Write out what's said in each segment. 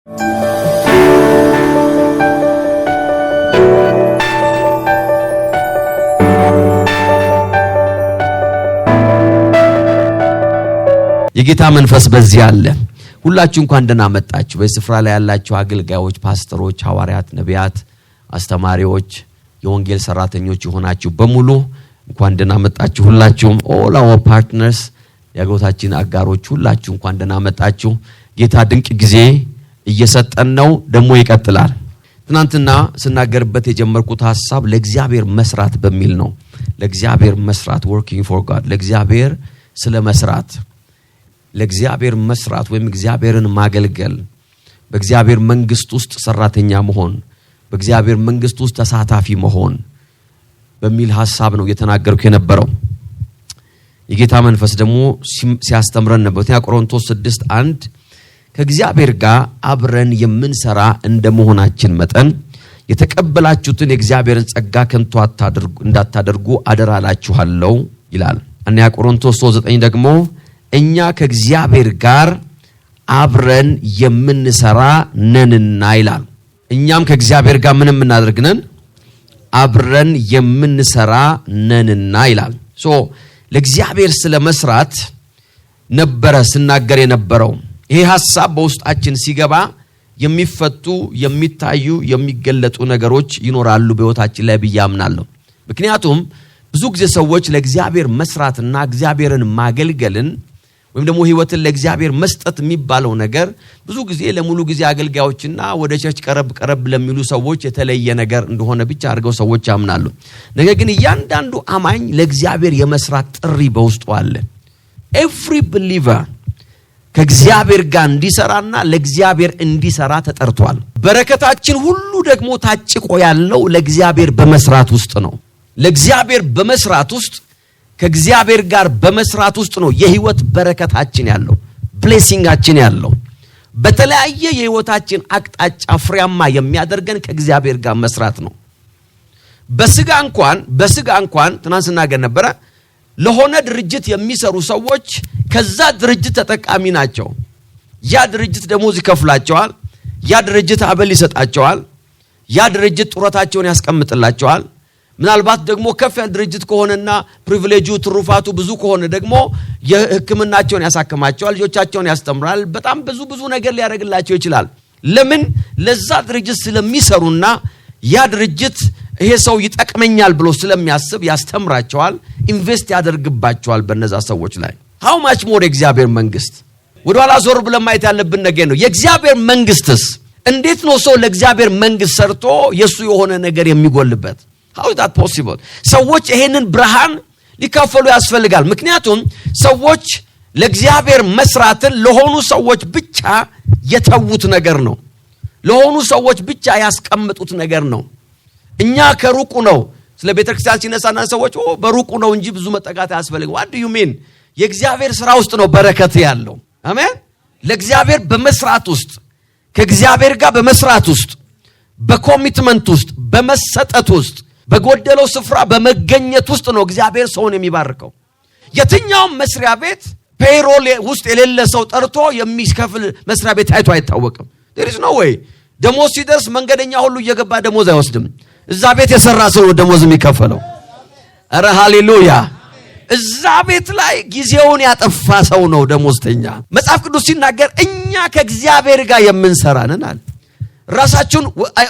የጌታ መንፈስ በዚህ አለ። ሁላችሁ እንኳን ደህና መጣችሁ። በስፍራ ላይ ያላችሁ አገልጋዮች፣ ፓስተሮች፣ ሐዋርያት፣ ነቢያት፣ አስተማሪዎች፣ የወንጌል ሰራተኞች የሆናችሁ በሙሉ እንኳን ደህና መጣችሁ። ሁላችሁም all our partners ያጎታችን አጋሮች ሁላችሁ እንኳን ደህና መጣችሁ። ጌታ ድንቅ ጊዜ እየሰጠን ነው፣ ደግሞ ይቀጥላል። ትናንትና ስናገርበት የጀመርኩት ሐሳብ ለእግዚአብሔር መስራት በሚል ነው። ለእግዚአብሔር መስራት working for God፣ ለእግዚአብሔር ስለ መስራት፣ ለእግዚአብሔር መስራት ወይም እግዚአብሔርን ማገልገል፣ በእግዚአብሔር መንግስት ውስጥ ሰራተኛ መሆን፣ በእግዚአብሔር መንግስት ውስጥ ተሳታፊ መሆን በሚል ሐሳብ ነው የተናገርኩ የነበረው። የጌታ መንፈስ ደግሞ ሲያስተምረን ነበር። ቆሮንቶስ 6:1 ከእግዚአብሔር ጋር አብረን የምንሰራ እንደመሆናችን መጠን የተቀበላችሁትን የእግዚአብሔርን ጸጋ ከንቱ እንዳታደርጉ አደራላችኋለሁ ይላል። ቆሮንቶስ 3:9 ደግሞ እኛ ከእግዚአብሔር ጋር አብረን የምንሰራ ነንና ይላል። እኛም ከእግዚአብሔር ጋር ምንም እናደርግነን አብረን የምንሰራ ነንና ይላል። ለእግዚአብሔር ስለ መስራት ነበረ ስናገር የነበረው። ይሄ ሐሳብ በውስጣችን ሲገባ የሚፈቱ የሚታዩ የሚገለጡ ነገሮች ይኖራሉ በህይወታችን ላይ ብያምናለሁ። ምክንያቱም ብዙ ጊዜ ሰዎች ለእግዚአብሔር መስራትና እግዚአብሔርን ማገልገልን ወይም ደግሞ ህይወትን ለእግዚአብሔር መስጠት የሚባለው ነገር ብዙ ጊዜ ለሙሉ ጊዜ አገልጋዮችና ወደ ቸርች ቀረብ ለሚሉ ሰዎች የተለየ ነገር እንደሆነ ብቻ አድርገው ሰዎች ያምናሉ። ነገር ግን እያንዳንዱ አማኝ ለእግዚአብሔር የመስራት ጥሪ በውስጡ አለ። every believer ከእግዚአብሔር ጋር እንዲሰራና ለእግዚአብሔር እንዲሰራ ተጠርቷል። በረከታችን ሁሉ ደግሞ ታጭቆ ያለው ለእግዚአብሔር በመስራት ውስጥ ነው። ለእግዚአብሔር በመስራት ውስጥ ከእግዚአብሔር ጋር በመስራት ውስጥ ነው የህይወት በረከታችን ያለው፣ ብሌሲንጋችን ያለው። በተለያየ የህይወታችን አቅጣጫ ፍሬያማ የሚያደርገን ከእግዚአብሔር ጋር መስራት ነው። በስጋ እንኳን ትናንት ስናገር ነበረ ለሆነ ድርጅት የሚሰሩ ሰዎች ከዛ ድርጅት ተጠቃሚ ናቸው። ያ ድርጅት ደሞዝ ይከፍላቸዋል፣ ያ ድርጅት አበል ይሰጣቸዋል፣ ያ ድርጅት ጡረታቸውን ያስቀምጥላቸዋል። ምናልባት ደግሞ ከፍ ያለ ድርጅት ከሆነና ፕሪቪሌጁ ትሩፋቱ ብዙ ከሆነ ደግሞ የህክምናቸውን ያሳክማቸዋል፣ ልጆቻቸውን ያስተምራል። በጣም ብዙ ነገር ሊያደርግላቸው ይችላል። ለምን? ለዛ ድርጅት ስለሚሰሩና ያ ድርጅት ይሄ ሰው ይጠቅመኛል ብሎ ስለሚያስብ ያስተምራቸዋል፣ ኢንቨስት ያደርግባቸዋል በነዛ ሰዎች ላይ። how much more የእግዚአብሔር መንግስት? ወደ ኋላ ዞር ብለን ማየት ያለብን ነገር ነው። የእግዚአብሔር መንግስትስ እንዴት ነው ሰው ለእግዚአብሔር መንግስት ሰርቶ የሱ የሆነ ነገር የሚጎልበት? how is that possible? ሰዎች ይሄንን ብርሃን ሊካፈሉ ያስፈልጋል። ምክንያቱም ሰዎች ለእግዚአብሔር መስራትን ለሆኑ ሰዎች ብቻ የተዉት ነገር ነው። ለሆኑ ሰዎች ብቻ ያስቀምጡት ነገር ነው። እኛ ከሩቁ ነው ስለ ቤተክርስቲያን ሲነሳና ሰዎች በሩቁ ነው እንጂ ብዙ መጠጋት አያስፈልግም። what do you mean? የእግዚአብሔር ሥራ ውስጥ ነው በረከት ያለው። አሜን። ለእግዚአብሔር በመስራት ውስጥ፣ ከእግዚአብሔር ጋር በመስራት ውስጥ፣ በኮሚትመንት ውስጥ፣ በመሰጠት ውስጥ፣ በጎደለው ስፍራ በመገኘት ውስጥ ነው እግዚአብሔር ሰውን የሚባርከው። የትኛውም መስሪያ ቤት ፔሮል ውስጥ የሌለ ሰው ጠርቶ የሚከፍል መስሪያ ቤት አይቶ አይታወቅም። there is no way። ደሞዝ ሲደርስ መንገደኛ ሁሉ እየገባ ደሞዝ አይወስድም። እዛ ቤት የሰራ ሰው ደሞዝ የሚከፈለው። አረ ሃሌሉያ! እዛ ቤት ላይ ጊዜውን ያጠፋ ሰው ነው ደሞዝተኛ። መጽሐፍ ቅዱስ ሲናገር እኛ ከእግዚአብሔር ጋር የምንሰራ ነን አለ። ራሳችሁን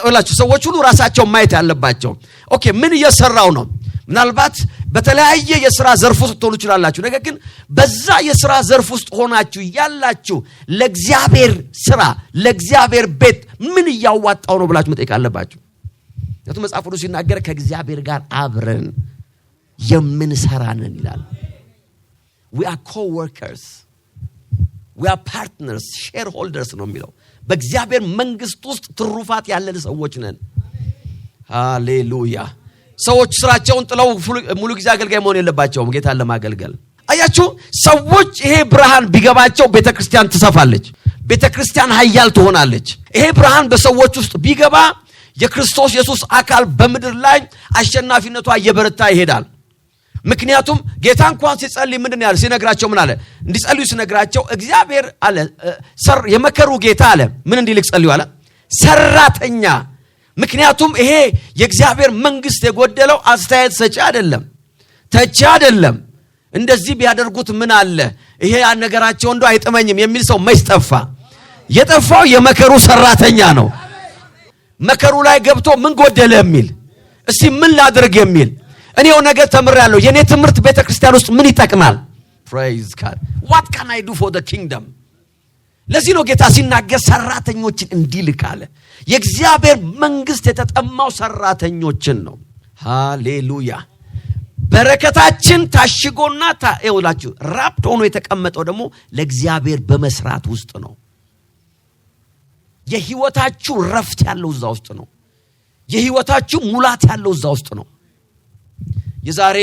ወላችሁ ሰዎች ሁሉ ራሳቸውን ማየት ያለባቸው። ኦኬ ምን እየሰራው ነው? ምናልባት በተለያየ የሥራ ዘርፍ ውስጥ ሆኑ ይችላልላችሁ። ነገር ግን በዛ የሥራ ዘርፍ ውስጥ ሆናችሁ ያላችሁ ለእግዚአብሔር ሥራ ለእግዚአብሔር ቤት ምን ያዋጣው ነው ብላችሁ መጠየቅ አለባችሁ። የቱ መጽሐፍ ቅዱስ ሲናገር ከእግዚአብሔር ጋር አብረን የምንሰራ ነን ይላል። we are co-workers, we are partners, shareholders ነው የሚለው። በእግዚአብሔር መንግስት ውስጥ ትሩፋት ያለን ሰዎች ነን። ሃሌሉያ! ሰዎች ስራቸውን ጥለው ሙሉ ጊዜ አገልጋይ መሆን የለባቸውም ጌታን ለማገልገል። አያችሁ ሰዎች ይሄ ብርሃን ቢገባቸው ቤተክርስቲያን ትሰፋለች፣ ቤተክርስቲያን ኃያል ትሆናለች። ይሄ ብርሃን በሰዎች ውስጥ ቢገባ የክርስቶስ ኢየሱስ አካል በምድር ላይ አሸናፊነቷ እየበረታ ይሄዳል። ምክንያቱም ጌታ እንኳን ሲጸልይ ምንድነው ያለው ሲነግራቸው ምን አለ እንዲጸልዩ ሲነግራቸው እግዚአብሔር አለ የመከሩ ጌታ አለ ምን እንዲልክ ጸልዩ አለ ሰራተኛ ምክንያቱም ይሄ የእግዚአብሔር መንግስት የጎደለው አስተያየት ሰጪ አይደለም ተቺ አይደለም እንደዚህ ቢያደርጉት ምን አለ ይሄ ነገራቸው እንደው አይጥመኝም የሚል ሰው መስጠፋ የጠፋው የመከሩ ሰራተኛ ነው መከሩ ላይ ገብቶ ምን ጎደለ የሚል እስቲ ምን ላድርግ የሚል እኔው ነገር ተምሬያለሁ የኔ ትምህርት ቤተክርስቲያን ውስጥ ምን ይጠቅማል praise God what can I do for the kingdom ለዚህ ነው ጌታ ሲናገር ሰራተኞችን እንዲልክ አለ የእግዚአብሔር መንግስት የተጠማው ሰራተኞችን ነው ሃሌሉያ በረከታችን ታሽጎና ታውላችሁ ራፕት ሆኖ የተቀመጠው ደግሞ ለእግዚአብሔር በመስራት ውስጥ ነው የህይወታችሁ ረፍት ያለው እዛ ውስጥ ነው የህይወታችሁ ሙላት ያለው እዛ ውስጥ ነው የዛሬ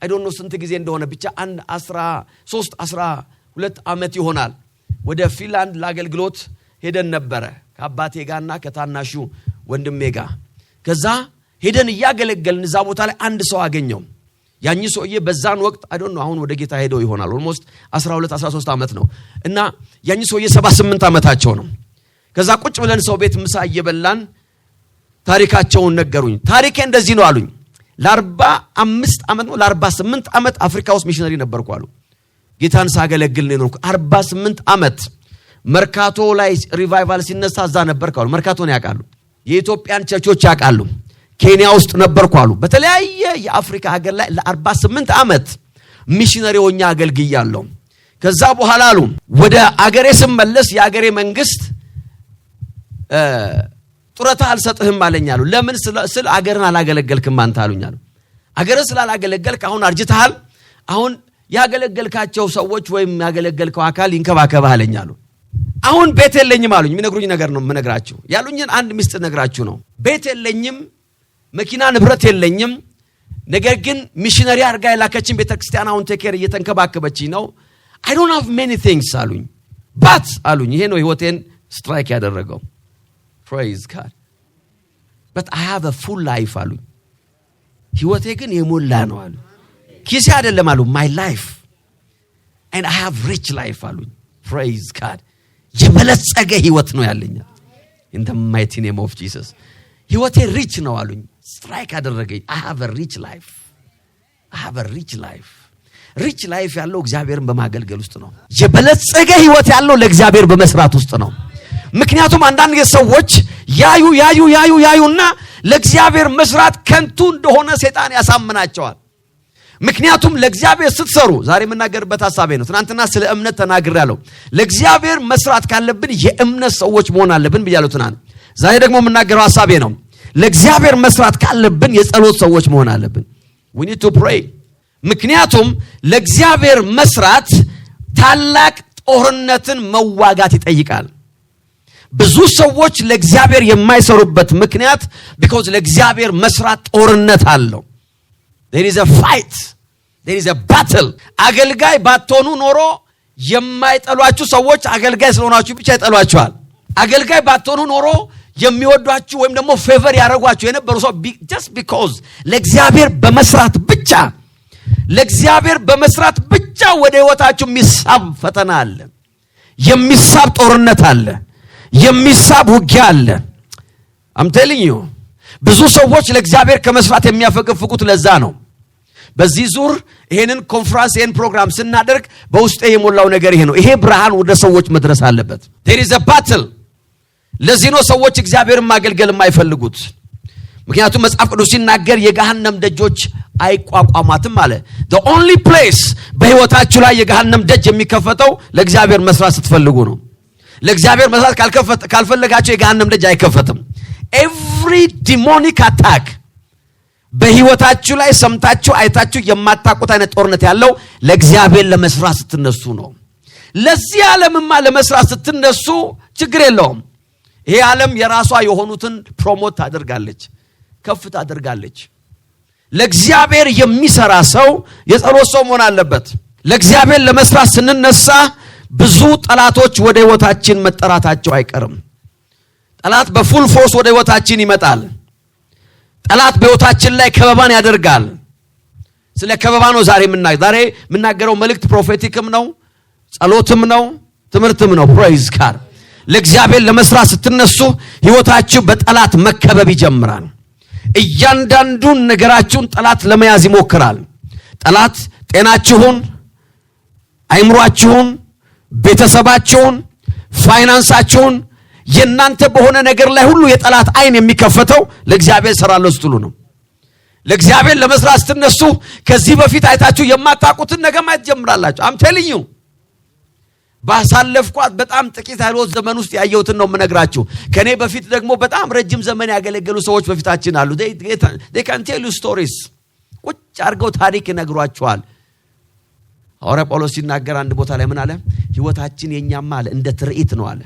I don't know ስንት ጊዜ እንደሆነ ብቻ 12 አመት ይሆናል ወደ ፊንላንድ ለአገልግሎት ሄደን ነበር ከአባቴ ጋርና ከታናሹ ወንድሜ ጋር ከዛ ሄደን ያገለገልን እዛ ቦታ ላይ አንድ ሰው አገኘው ያኝ ሰውዬ በዛን ወቅት I don't know አሁን ወደ ጌታ ሄደው ይሆናል almost 12-13 አመት ነው እና ያኝ ሰውዬ 78 አመታቸው ነው ከዛ ቁጭ ብለን ሰው ቤት ምሳ እየበላን ታሪካቸውን ነገሩኝ ታሪኬ እንደዚህ ነው አሉኝ ለ45 አመት ነው ለ48 አመት አፍሪካ ውስጥ ሚሽነሪ ነበርኩ አሉ ጌታን ሳገለግል ነው 48 አመት መርካቶ ላይ ሪቫይቫል ሲነሳ እዛ ነበርኩ አሉ መርካቶን ያውቃሉ የኢትዮጵያን ቸርቾች ያውቃሉ ኬንያ ውስጥ ነበርኩ አሉ በተለያየ የአፍሪካ ሀገር ላይ ለ48 አመት ሚሽነሪ ሆኜ አገልግያለሁ ከዛ በኋላ አሉ ወደ አገሬ ስመለስ የአገሬ መንግስት ጡረታ አልሰጥህም አለኛሉ ለምን ስለ አገርን አላገለገልክም አንተ አሉኛሉ አገርን ስላላገለገልክ አሁን አርጅተሃል አሁን ያገለገልካቸው ሰዎች ወይም ያገለገልከው አካል ይንከባከባህ አለኛሉ አሁን ቤት የለኝም አሉኝ ምነግሩኝ ነገር ነው ምነግራችሁ ያሉኝን አንድ ሚስጥር ነግራችሁ ነው ቤት የለኝም መኪና ንብረት የለኝም ነገር ግን ሚሽነሪ አርጋ ያላከችን ቤተክርስቲያን አሁን ቴኬር እየተንከባከበችኝ ነው I don't have many things አሉኝ but አሉኝ ይሄ ነው ህይወቴን ስትራይክ ያደረገው praise God but I have a full life አሉኝ ህይወቴ ግን የሞላ ነው አሉ ኪሴ አይደለም አሉ my life and I have rich life አሉኝ praise God የበለጸገ ህይወት ነው ያለኝ in the mighty name of Jesus ህይወቴ ሪች ነው አሉኝ ስትራይክ አደረገኝ I have a rich life ሪች ላይፍ ያለው እግዚአብሔርን በማገልገል ውስጥ ነው የበለጸገ ህይወት ያለው ለእግዚአብሔር በመስራት ውስጥ ነው ምክንያቱም አንዳንድ ሰዎች ያዩና ለእግዚአብሔር መስራት ከንቱ እንደሆነ ሰይጣን ያሳምናቸዋል ምክንያቱም ለእግዚአብሔር ስትሰሩ ዛሬ መናገርበት ሐሳቤ ነው ትናንትና ስለ እምነት ተናግሬያለሁ ለእግዚአብሔር መስራት ካለብን የእምነት ሰዎች መሆን አለብን ብያለሁ ትናንት ዛሬ ደግሞ መናገረው ሐሳቤ ነው ለእግዚአብሔር መስራት ካለብን የጸሎት ሰዎች መሆን አለብን we need to pray ምክንያቱም ለእግዚአብሔር መስራት ታላቅ ጦርነትን መዋጋት ይጠይቃል ብዙ ሰዎች ለእግዚአብሔር የማይሰሩበት ምክንያት because ለእግዚአብሔር መስራት ጦርነት አለው there is a fight there is a battle አገልጋይ ባትሆኑ ኖሮ የማይጠሏችሁ ሰዎች አገልጋይ ስለሆናችሁ ብቻ ይጠሏችኋል አገልጋይ ባትሆኑ ኖሮ የሚወዷችሁ ወይም ደግሞ ፌቨር ያደርጓችሁ የነበሩ ሰው just because ለእግዚአብሔር በመስራት ብቻ ወደ ህይወታችሁ የሚሳብ ፈተና አለ የሚሳብ ጦርነት አለ የሚሳብ ውጊያ አለ I'm telling you ብዙ ሰዎች ለእግዚአብሔር ከመስራት የሚያፈገፍጉት ለዛ ነው በዚህ ዙር ይሄንን ኮንፈረንስ ይሄን ፕሮግራም ስናደርግ በውስጤ የሞላው ነገር ይሄ ነው ይሄ ብርሃን ወደ ሰዎች መድረስ አለበት there is a battle ለዚህ ነው ሰዎች እግዚአብሔርን ማገልገል የማይፈልጉት ምክንያቱም መጽሐፍ ቅዱስ ሲናገር የገሃነም ደጆች አይቋቋማትም አለ the only place በህይወታችሁ ላይ የገሃነም ደጅ የሚከፈተው ለእግዚአብሔር መስራት ስትፈልጉ ነው ለእግዚአብሔር መስራት ካልፈለጋችሁ የገሃነም ደጅ አይከፈትም every demonic attack በህይወታችሁ ላይ ሰምታችሁ አይታችሁ የማታውቁት አይነት ጦርነት ያለው ለእግዚአብሔር ለመስራት ስትነሱ ነው ለዚህ ዓለምማ ለመስራት ስትነሱ ችግር የለውም ይሄ ዓለም የራሷ የሆኑትን ፕሮሞት ታደርጋለች ከፍ ታደርጋለች ለእግዚአብሔር የሚሰራ ሰው የጸሎት ሰው መሆን አለበት ለእግዚአብሔር ለመስራት ስንነሳ ብዙ ጠላቶች ወደ ህይወታችን መጠራታቸው አይቀርም ጠላት በፉል ፎርስ ወደ ህይወታችን ይመጣል ጠላት በህይወታችን ላይ ከበባን ያደርጋል ስለ ከበባ ነው ዛሬ የምናገረው መልእክት ፕሮፌቲክም ነው ጸሎትም ነው ትምህርትም ነው ፕሬዝ ጋድ ለእግዚአብሔር ለመስራት ስትነሱ ህይወታችሁ በጠላት መከበብ ይጀምራል እያንዳንዱን ነገራችሁን ጠላት ለመያዝ ይሞክራል ጠላት ጤናችሁን አይምሮአችሁን ቤተሰባችሁን ፋይናንሳችሁን የናንተ በሆነ ነገር ላይ ሁሉ የጠላት አይን የሚከፈተው ለእግዚአብሔር ሰራለው ስትሉ ነው ለእግዚአብሔር ለመስራት ስትነሱ ከዚህ በፊት አይታችሁ የማታውቁትን ነገር ማየት ጀምራላችሁ አም ቴሊንግ ዩ ባሳለፍኳት በጣም ጥቂት አይሎት ዘመን ውስጥ ያየሁትን ነው የምነግራችሁ ከኔ በፊት ደግሞ በጣም ረጅም ዘመን ያገለገሉ ሰዎች በፊታችን አሉ they can tell you stories ቁጭ አርገው ታሪክ ይነግሯቸዋል ሐዋርያ ጳውሎስ ሲናገር አንድ ቦታ ላይ ምን አለ ህይወታችን የኛማ አለ እንደ ትርኢት ነው አለ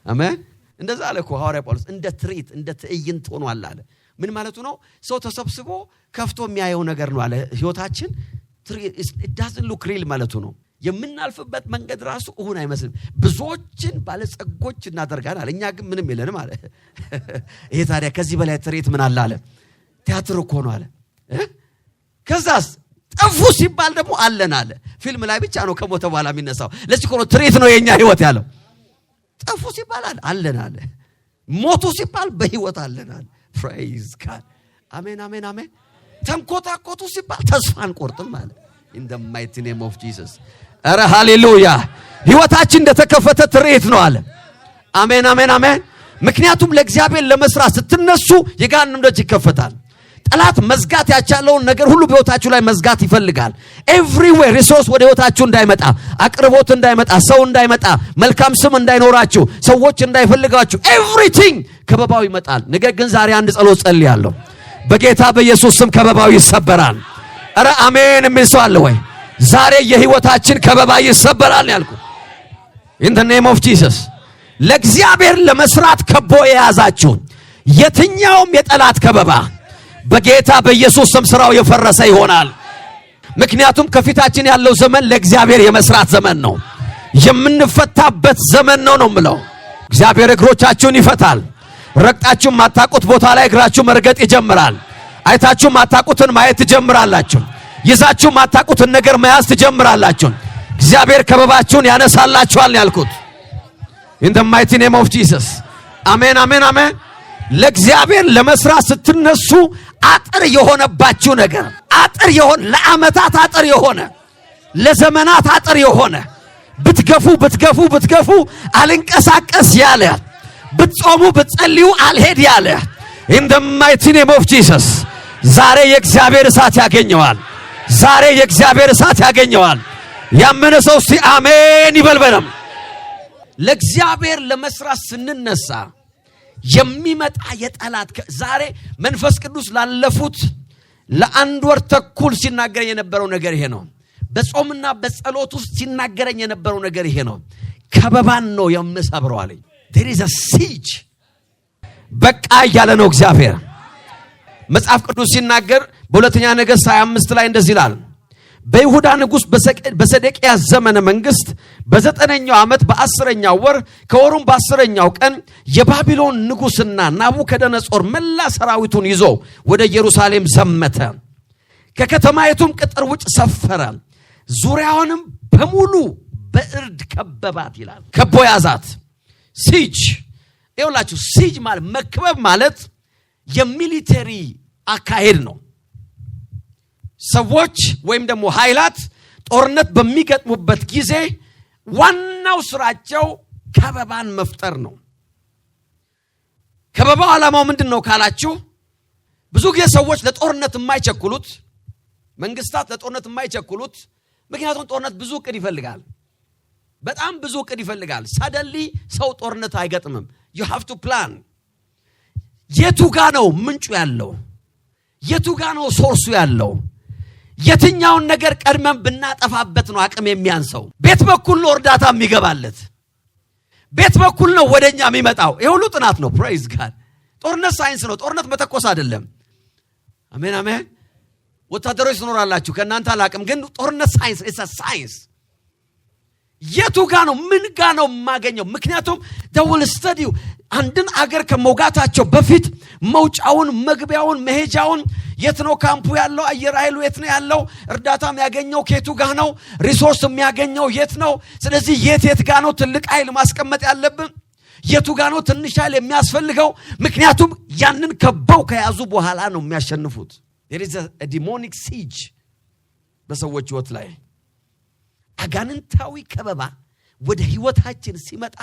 አሜን እንደዛ አለ እኮ ሐዋርያ ጳውሎስ እንደ ትርኢት እንደ ትዕይንት ሆኗል አለ ምን ማለቱ ነው ሰው ተሰብስቦ ከፍቶ የሚያየው ነገር ነው አለ ህይወታችን it doesn't look real ማለቱ ነው የምናልፍበት መንገድ ራሱ እሁን አይመስልም ብዙዎችን ባለጸጎች እናደርጋለን አለ እኛ ግን ምንም የለንም አለ ይሄ ታዲያ ከዚህ በላይ ትርኢት ምን አለ አለ ቲያትር እኮ ነው አለ ከዛስ ጠፉ ሲባል ደግሞ አለን አለ ፊልም ላይ ብቻ ነው ከሞተ በኋላ የሚነሳው ለዚህ እኮ ነው ትርኢት ነው የኛ ህይወት ያለው ጠፉ ሲባል አለን አለ ሞቱ ሲባል በህይወት አለን አለ praise god አሜን አሜን አሜን ተንኮታኮቱ ሲባል ተስፋን ቆርጥም አለ in the mighty name of Jesus አረ ሃሌሉያ ህይወታችን እንደተከፈተ ትርኢት ነው አለ አሜን አሜን አሜን ምክንያቱም ለእግዚአብሔር ለመስራት ስትነሱ የጋንም ደጅ ይከፈታል ጠላት መዝጋት ያቻለውን ነገር ሁሉ በህይወታችሁ ላይ መዝጋት ይፈልጋል everywhere resource ወደ ህይወታችሁ እንዳይመጣ አቅርቦት እንዳይመጣ ሰው እንዳይመጣ መልካም ስም እንዳይኖራችሁ ሰዎች እንዳይፈልጋችሁ everything ከበባው ይመጣል ነገር ግን ዛሬ አንድ ጸሎት ጸልያለሁ በጌታ በኢየሱስ ስም ከበባው ይሰበራል አረ አሜን የሚሰው አለ ወይ ዛሬ የህይወታችን ከበባ ይሰበራል ያልኩ in the name of Jesus ለእግዚአብሔር ለመስራት ከቦ የያዛችሁ የትኛውም የጠላት ከበባ በጌታ በኢየሱስ ስም ስራው የፈረሰ ይሆናል ምክንያቱም ከፊታችን ያለው ዘመን ለእግዚአብሔር የመስራት ዘመን ነው የምንፈታበት ዘመን ነው ምለው እግዚአብሔር እግሮቻችሁን ይፈታል ረግጣችሁ ማታቁት ቦታ ላይ እግራችሁ መርገጥ ይጀምራል አይታችሁ ማታቁትን ማየት ትጀምራላችሁ ይዛችሁ ማታቁትን ነገር መያዝ ትጀምራላችሁ እግዚአብሔር ከበባችሁን ያነሳላችኋል ያልኩት in the mighty name of Jesus አሜን አሜን አሜን ለእግዚአብሔር ለመስራት ስትነሱ አጥር የሆነባችሁ ነገር አጥር የሆነ ለአመታት አጥር የሆነ ለዘመናት አጥር የሆነ ብትገፉ አልንቀሳቀስ ያለ ብትጾሙ ብትጸልዩ አልሄድ ያለ in the mighty name of Jesus ዛሬ የእግዚአብሔር እሳት ያገኘዋል ዛሬ የእግዚአብሔር እሳት ያገኘዋል ያመነ ሰው እስቲ አሜን ይበልበለም ለእግዚአብሔር ለመስራት ስንነሳ የሚመጣ የጠላት ዛሬ መንፈስ ቅዱስ ላለፉት ለአንድ ወር ተኩል ሲናገረኝ የነበረው ነገር ይሄ ነው በጾምና በጸሎት ውስጥ ሲናገረኝ የነበረው ነገር ይሄ ነው ከበባን ነው የምሰብረው አለኝ there is a siege በቃ ያለ ነው እግዚአብሔር መጽሐፍ ቅዱስ ሲናገር በሁለተኛ ነገሥት 25 ላይ እንደዚህ ይላል በይሁዳ ንጉስ በሰዴቅያስ ዘመነ መንግስት በ9ኛው ዓመት በ10ኛው ወር ከወሩም በ10ኛው ቀን የባቢሎን ንጉስና ናቡከደነጾር መላ ሰራዊቱን ይዞ ወደ ኢየሩሳሌም ዘመተ ከከተማይቱም ቅጥር ውጭ ሰፈረ ዙሪያውንም በሙሉ በእርድ ከበባት ይላል ከቦ ያዛት ሲጅ ይኸውላችሁ ሲጅ ማለት መክበብ ማለት የሚሊተሪ አካሄድ ነው ሰዎች ወይም ደግሞ ኃይላት ጦርነት በሚገጥሙበት ጊዜ ዋናው ስራቸው ከበባን መፍጠር ነው ከበባው ዓላማው ምንድነው ካላችሁ ብዙ ጊዜ ሰዎች ለጦርነት የማይቸኩሉት መንግስታት ለጦርነት የማይቸኩሉት ምክንያቱም ጦርነት ብዙ እቅድ ይፈልጋል በጣም ብዙ እቅድ ይፈልጋል suddenly ሰው ጦርነት አይገጥምም you have to plan የቱ ጋር ነው ምንጩ ያለው የቱ ጋር ነው ሶርሱ ያለው የትኛውን ነገር ቀድመን ብናጠፋበት ነው አቅም የሚያንሰው ቤት በኩል ነው እርዳታ የሚገባለት ቤት በኩል ነው ወደኛ የሚመጣው ይሄ ሁሉ ጥናት ነው praise god ጦርነት ሳይንስ ነው ጦርነት መተኮስ አይደለም አሜን አሜን ወታደሮች ኖራላችሁ ከናንተ አላቅም ግን ጦርነት ሳይንስ it's a science የቱ ጋ ነው ምን ጋ ነው ማገኘው? ምክንያቱም ደውል ስተዲው አንድን አገር ከመውጋታቸው በፊት መውጫውን መግቢያውን መሄጃውን የት ነው ካምፑ ያለው አየር ኃይሉ የት ነው ያለው እርዳታ የሚያገኘው ከየቱ ጋ ነው ሪሶርስ የሚያገኘው የት ነው ስለዚህ የት ጋ ነው ትልቅ ኃይል ማስቀመጥ ያለብን የቱ ጋ ነው ትንሽ ኃይል የሚያስፈልገው ምክንያቱም ያንን ከበው ከያዙ በኋላ ነው የሚያሸንፉት there is a demonic siege በሰዎች ህይወት ላይ አጋንንታዊ ከበባ ወደ ህይወታችን ሲመጣ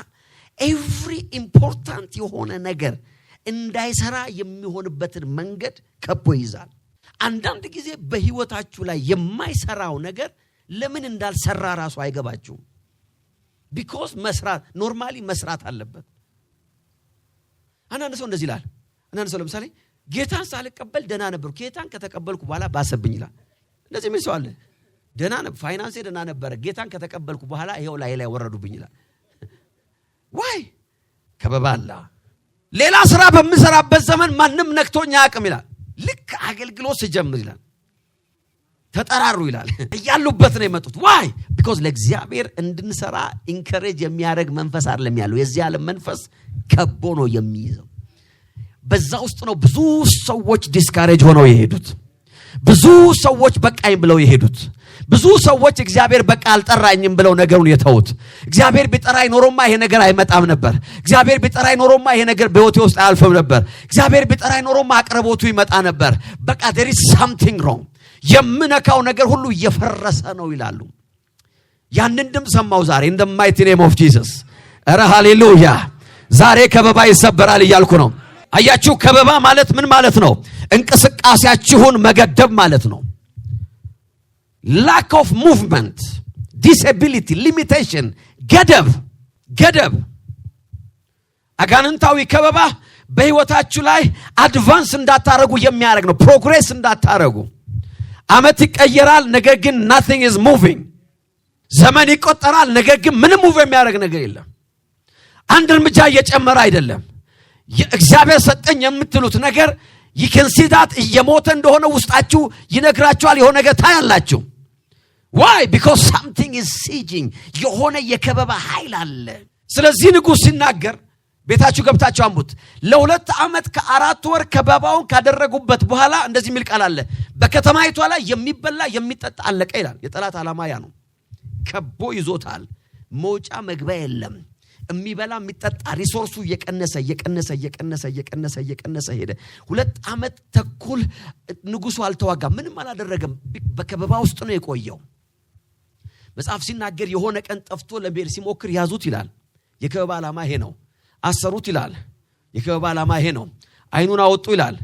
every important የሆነ ነገር እንዳይሰራ የሚሆንበትን መንገድ ከቦ ይዛል አንዳንድ ጊዜ በህይወታችሁ ላይ የማይሰራው ነገር ለምን እንዳልሰራ ራሱ አይገባችሁም because መስራት ኖርማሊ መስራት አለበት አንዳንድ ሰው እንደዚህ ይላል አንዳንድ ሰው ለምሳሌ ጌታን ሳልቀበል ደና ነበር ጌታን ከተቀበልኩ በኋላ ባሰብኝ ይላል እንደዚህ ምን ሰው አለ ደና ነበር ፋይናንስ ደና ነበር ጌታን ከተቀበልኩ በኋላ ይሄው ላይ ወረዱብኝ ይላል why ከበባላ ሌላ ስራ በመሰራበት ዘመን ማንንም ነክቶኛ አቅም ይላል ልክ አገልግሎት ሲጀምር ይላል ተጠራሩ ይላል ያሉበት ነው የመጡት why because ለእግዚአብሔር እንድንሰራ ኢንከሬጅ የሚያደርግ መንፈስ አይደለም ያለው የዚህ ዓለም መንፈስ ከቦ ነው የሚይዘው በዛ ውስጥ ነው ብዙ ሰዎች ዲስካሬጅ ሆነው የሄዱት ብዙ ሰዎች በቃኝ ብለው የሄዱት ብዙ ሰዎች እግዚአብሔር በቃ አልጠራኝም ብለው ነገሩን የተውት እግዚአብሔር ቢጠራይ ኖሮማ ይሄ ነገር አይመጣም ነበር እግዚአብሔር ቢጠራይ ኖሮማ ይሄ ነገር በህይወቴ ውስጥ አያልፍም ነበር እግዚአብሔር ቢጠራይ ኖሮማ አቅርቦቱ ይመጣ ነበር በቃ there is something wrong የምነካው ነገር ሁሉ እየፈረሰ ነው ይላሉ ያንን ድምጽ ሰማው ዛሬ in the mighty name of Jesus ኧረ ሃሌሉያ ዛሬ ከበባ ይሰበራል እያልኩ ነው አያችሁ ከበባ ማለት ምን ማለት ነው እንቅስቃሴያችሁን መገደብ ማለት ነው lack of movement disability limitation ገደብ አጋንንታዊ ከበባ በህይወታችሁ ላይ አድቫንስ እንዳታረጉ የሚያደርግ ነው ፕሮግሬስ እንዳታረጉ አመት ይቀየራል ነገር ግን nothing is moving ዘመን ይቆጠራል ነገር ግን ምንም ሙቭ የሚያደርግ ነገር የለም አንድ እርምጃ እየጨመረ አይደለም እግዚአብሔር ሰጠኝ የምትሉት ነገር you can see that እየሞተ እንደሆነ ውስጣችሁ ይነግራችኋል የሆነ ነገር ታያላችሁ why because something is sieging የሆነ የከበባ ኃይል አለ ስለዚህ ንጉስ ሲናገር ቤታችሁ ገብታችሁ አንቡት ለሁለት አመት ከአራት ወር ከበባውን ካደረጉበት በኋላ እንደዚህ ሚል ቃል አለ በከተማይቷ ላይ የሚበላ የሚጠጣ አለቀ ይላል የጠላት ዓላማ ያ ነው ከቦ ይዞታል መውጫ መግቢያ የለም የሚበላ የሚጠጣ ሪሶርሱ እየቀነሰ ሄደ ሁለት አመት ተኩል ንጉሱ አልተዋጋ ምንም አላደረገም በከበባ ውስጥ ነው የቆየው መጽሐፍ ሲናገር የሆነ ቀን ጠፍቶ ለቤር ሲሞክር ያዙት ይላል የከበባ ዓላማ ይሄ ነው አሰሩት ይላል የከበባ ዓላማ ይሄ ነው አይኑን አወጡ ይላል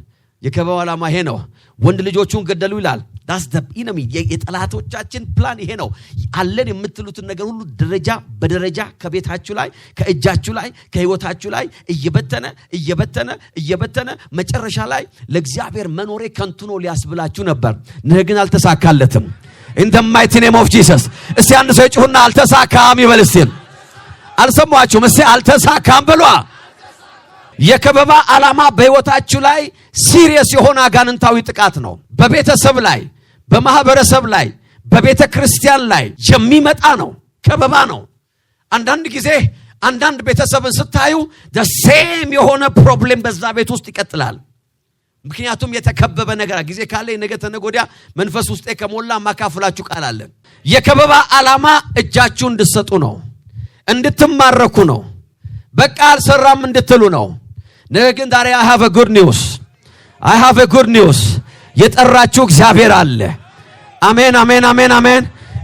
የከበባ ዓላማ ይሄ ነው ወንድ ልጆቹን ገደሉ ይላል that's the enemy የጠላቶቻችን ፕላን ይሄ ነው አለን የምትሉትን ነገር ሁሉ ደረጃ በደረጃ ከቤታችሁ ላይ ከእጃችሁ ላይ ከህይወታችሁ ላይ እየበተነ መጨረሻ ላይ ለእግዚአብሔር መኖሬ ከንቱ ነው ሊያስብላችሁ ነበር ነገር ግን አልተሳካለትም in the mighty name of Jesus እስቲ አንድ ሰው ይጩህና አልተሳካም ይበል እስቲ አልሰማችሁም እስቲ አልተሳካም ብሏ የከበባ ዓላማ በህይወታችሁ ላይ ሲሪየስ የሆነ አጋንንታዊ ጥቃት ነው በቤተሰብ ላይ በማህበረሰብ ላይ በቤተ ክርስቲያን ላይ የሚመጣ ነው ከበባ ነው አንዳንድ ጊዜ አንዳንድ ቤተሰብን ስታዩ the same የሆነ ፕሮብሌም በዛ ቤት ውስጥ ይቀጥላል ምክንያቱም የተከበበ ነገር ጊዜ ካለ ነገ ተነጎዲያ መንፈስ ውስጥ ከሞላ ማካፍላችሁ ቃል አለ የከበባ ዓላማ እጃችሁ እንድትሰጡ ነው እንድትማረኩ ነው በቃ አልሰራም እንድትሉ ነው ነገር ግን ዛሬ I have a good news የጠራችሁ እግዚአብሔር አለ አሜን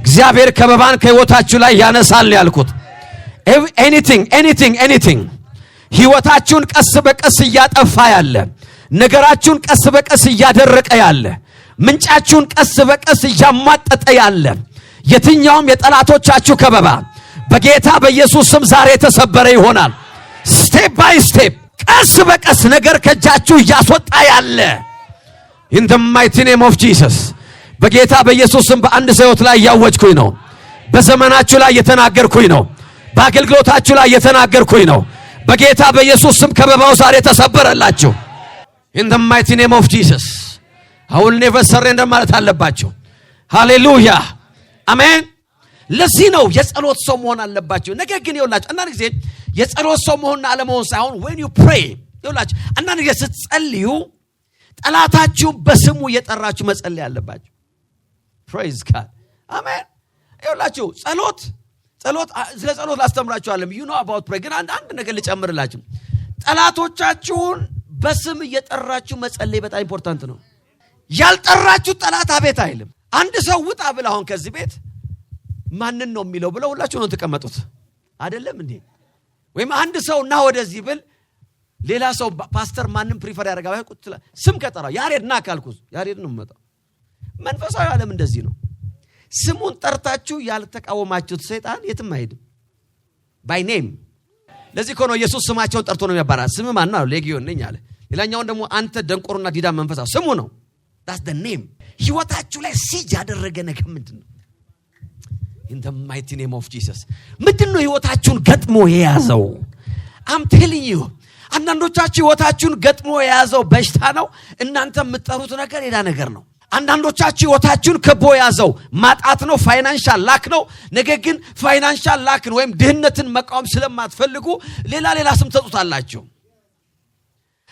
እግዚአብሔር ከበባን ከህይወታችሁ ላይ ያነሳል ያልኩት anything ህይወታችሁን ቀስ በቀስ እያጠፋ ያለ ነገራችሁን ቀስ በቀስ እያደረቀ ያለ ምንጫችሁን ቀስ በቀስ እያማጠጠ ያለ የትኛውም የጠላቶቻችሁ ከበባ በጌታ በኢየሱስ ስም ዛሬ ተሰበረ ይሆናል ስቴፕ ባይ ስቴፕ ቀስ በቀስ ነገር ከጃችሁ ያስወጣ ያለ in the mighty name of Jesus በጌታ በኢየሱስ ስም በአንድ ሰውት ላይ ያወጅኩኝ ነው በዘመናችሁ ላይ የተናገርኩኝ ነው በአገልግሎታችሁ ላይ የተናገርኩኝ ነው በጌታ በኢየሱስ ስም ከበባው ዛሬ ተሰበረላችሁ in the mighty name of Jesus I will never surrender ማለት አለባችሁ ሃሌሉያ አሜን ለዚህ ነው የጸሎት ሰው መሆን አለባችሁ። ነገር ግን ይኸውላችሁ አንዳንድ ጊዜ የጸሎት ሰው መሆንና አለመሆን ሳይሆን when you pray ይኸውላችሁ አንዳንድ ጊዜ ስትጸልዩ ጠላታችሁ በስሙ እየጠራችሁ መጸለይ አለባችሁ። praise God አሜን። ይኸውላችሁ ጸሎት ስለ ጸሎት ላስተምራችኋለሁ you know about prayer ግን አንድ ነገር ልጨምርላችሁ ጠላቶቻችሁን በስም እየጠራችሁ መጸለይ በጣም ኢምፖርታንት ነው። ያልጠራችሁ ጠላት አቤት አይልም። አንድ ሰው ውጣ ብለ አሁን ከዚህ ቤት ማንን ነው የሚለው ብለው ሁላችሁ ነው ተቀመጡት አይደለም እንዴ? ወይም አንድ ሰው እና ወደዚህ ብል ሌላ ሰው ፓስተር ማንን ፕሪፈር ያደርጋል ቁጥላ ስም ከጠራው ያሬድና ካልኩስ ያሬድ ነው መጣው። መንፈሳዊ ዓለም እንደዚህ ነው። ስሙን ጠርታችሁ ያልተቃወማችሁት ሰይጣን የትም አይሄድም by name። ለዚህ እኮ ነው ኢየሱስ ስማቸውን ጠርቶ ነው የሚያባራ። ስም ማን ነው? ሌጊዮን ነኝ አለ። ሌላኛውን ደግሞ አንተ ደንቆሮና ዲዳ መንፈሳው ስሙ ነው። that's the name። ህይወታችሁ ላይ ሲጅ ያደረገ ነገር ምንድነው? in the mighty name of Jesus ምንድነው ህይወታችሁን ገጥሞ የያዘው? I'm telling you አንዳንዶቻችሁ ህይወታችሁን ገጥሞ የያዘው በሽታ ነው። እናንተ የምትጠሩት ነገር ሌላ ነገር ነው። አንዳንዶቻችሁ ህይወታችሁን ከቦ ያዘው ማጣት ነው፣ ፋይናንሻል ላክ ነው። ነገር ግን ፋይናንሻል ላክን ወይም ድህነትን መቃወም ስለማትፈልጉ ሌላ ስም ተጡታላችሁ።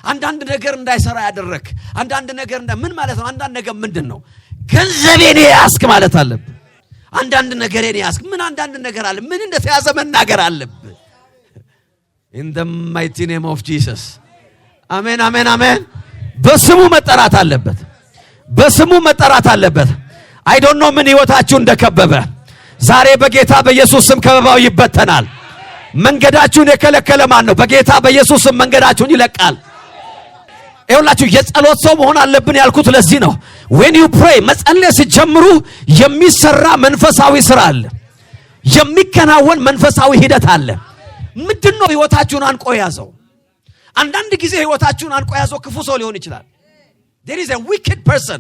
አንዳንድ ነገር እንዳይሰራ ያደረክ አንዳንድ ነገር ምን ማለት ነው? አንዳንድ ነገር ምንድነው? ገንዘቤን ያስክ ማለት አለብህ። አንዳንድ ነገርን ያስክ ምን አንዳንድ ነገር አለ ምን እንደተያዘ መናገር አለብህ። in the mighty name of Jesus አሜን አሜን አሜን። በስሙ መጠራት አለበት። በስሙ መጠራት አለበት። I don't know ምን ህይወታችሁ እንደከበበ ዛሬ በጌታ በኢየሱስ ስም ከበባው ይበተናል። መንገዳችሁን የከለከለ ማን ነው? በጌታ በኢየሱስ ስም መንገዳችሁን ይለቃል። ይኸውላችሁ የጸሎት ሰው መሆን አለብን ያልኩት ለዚህ ነው። when you pray መጸለይ ሲጀምሩ የሚሰራ መንፈሳዊ ስራ አለ። የሚከናወን መንፈሳዊ ሂደት አለ። ምንድነው ህይወታችሁን አንቆ ያዘው? አንዳንድ ጊዜ ህይወታችሁን አንቆ ያዘው ክፉ ሰው ሊሆን ይችላል። there is a wicked person።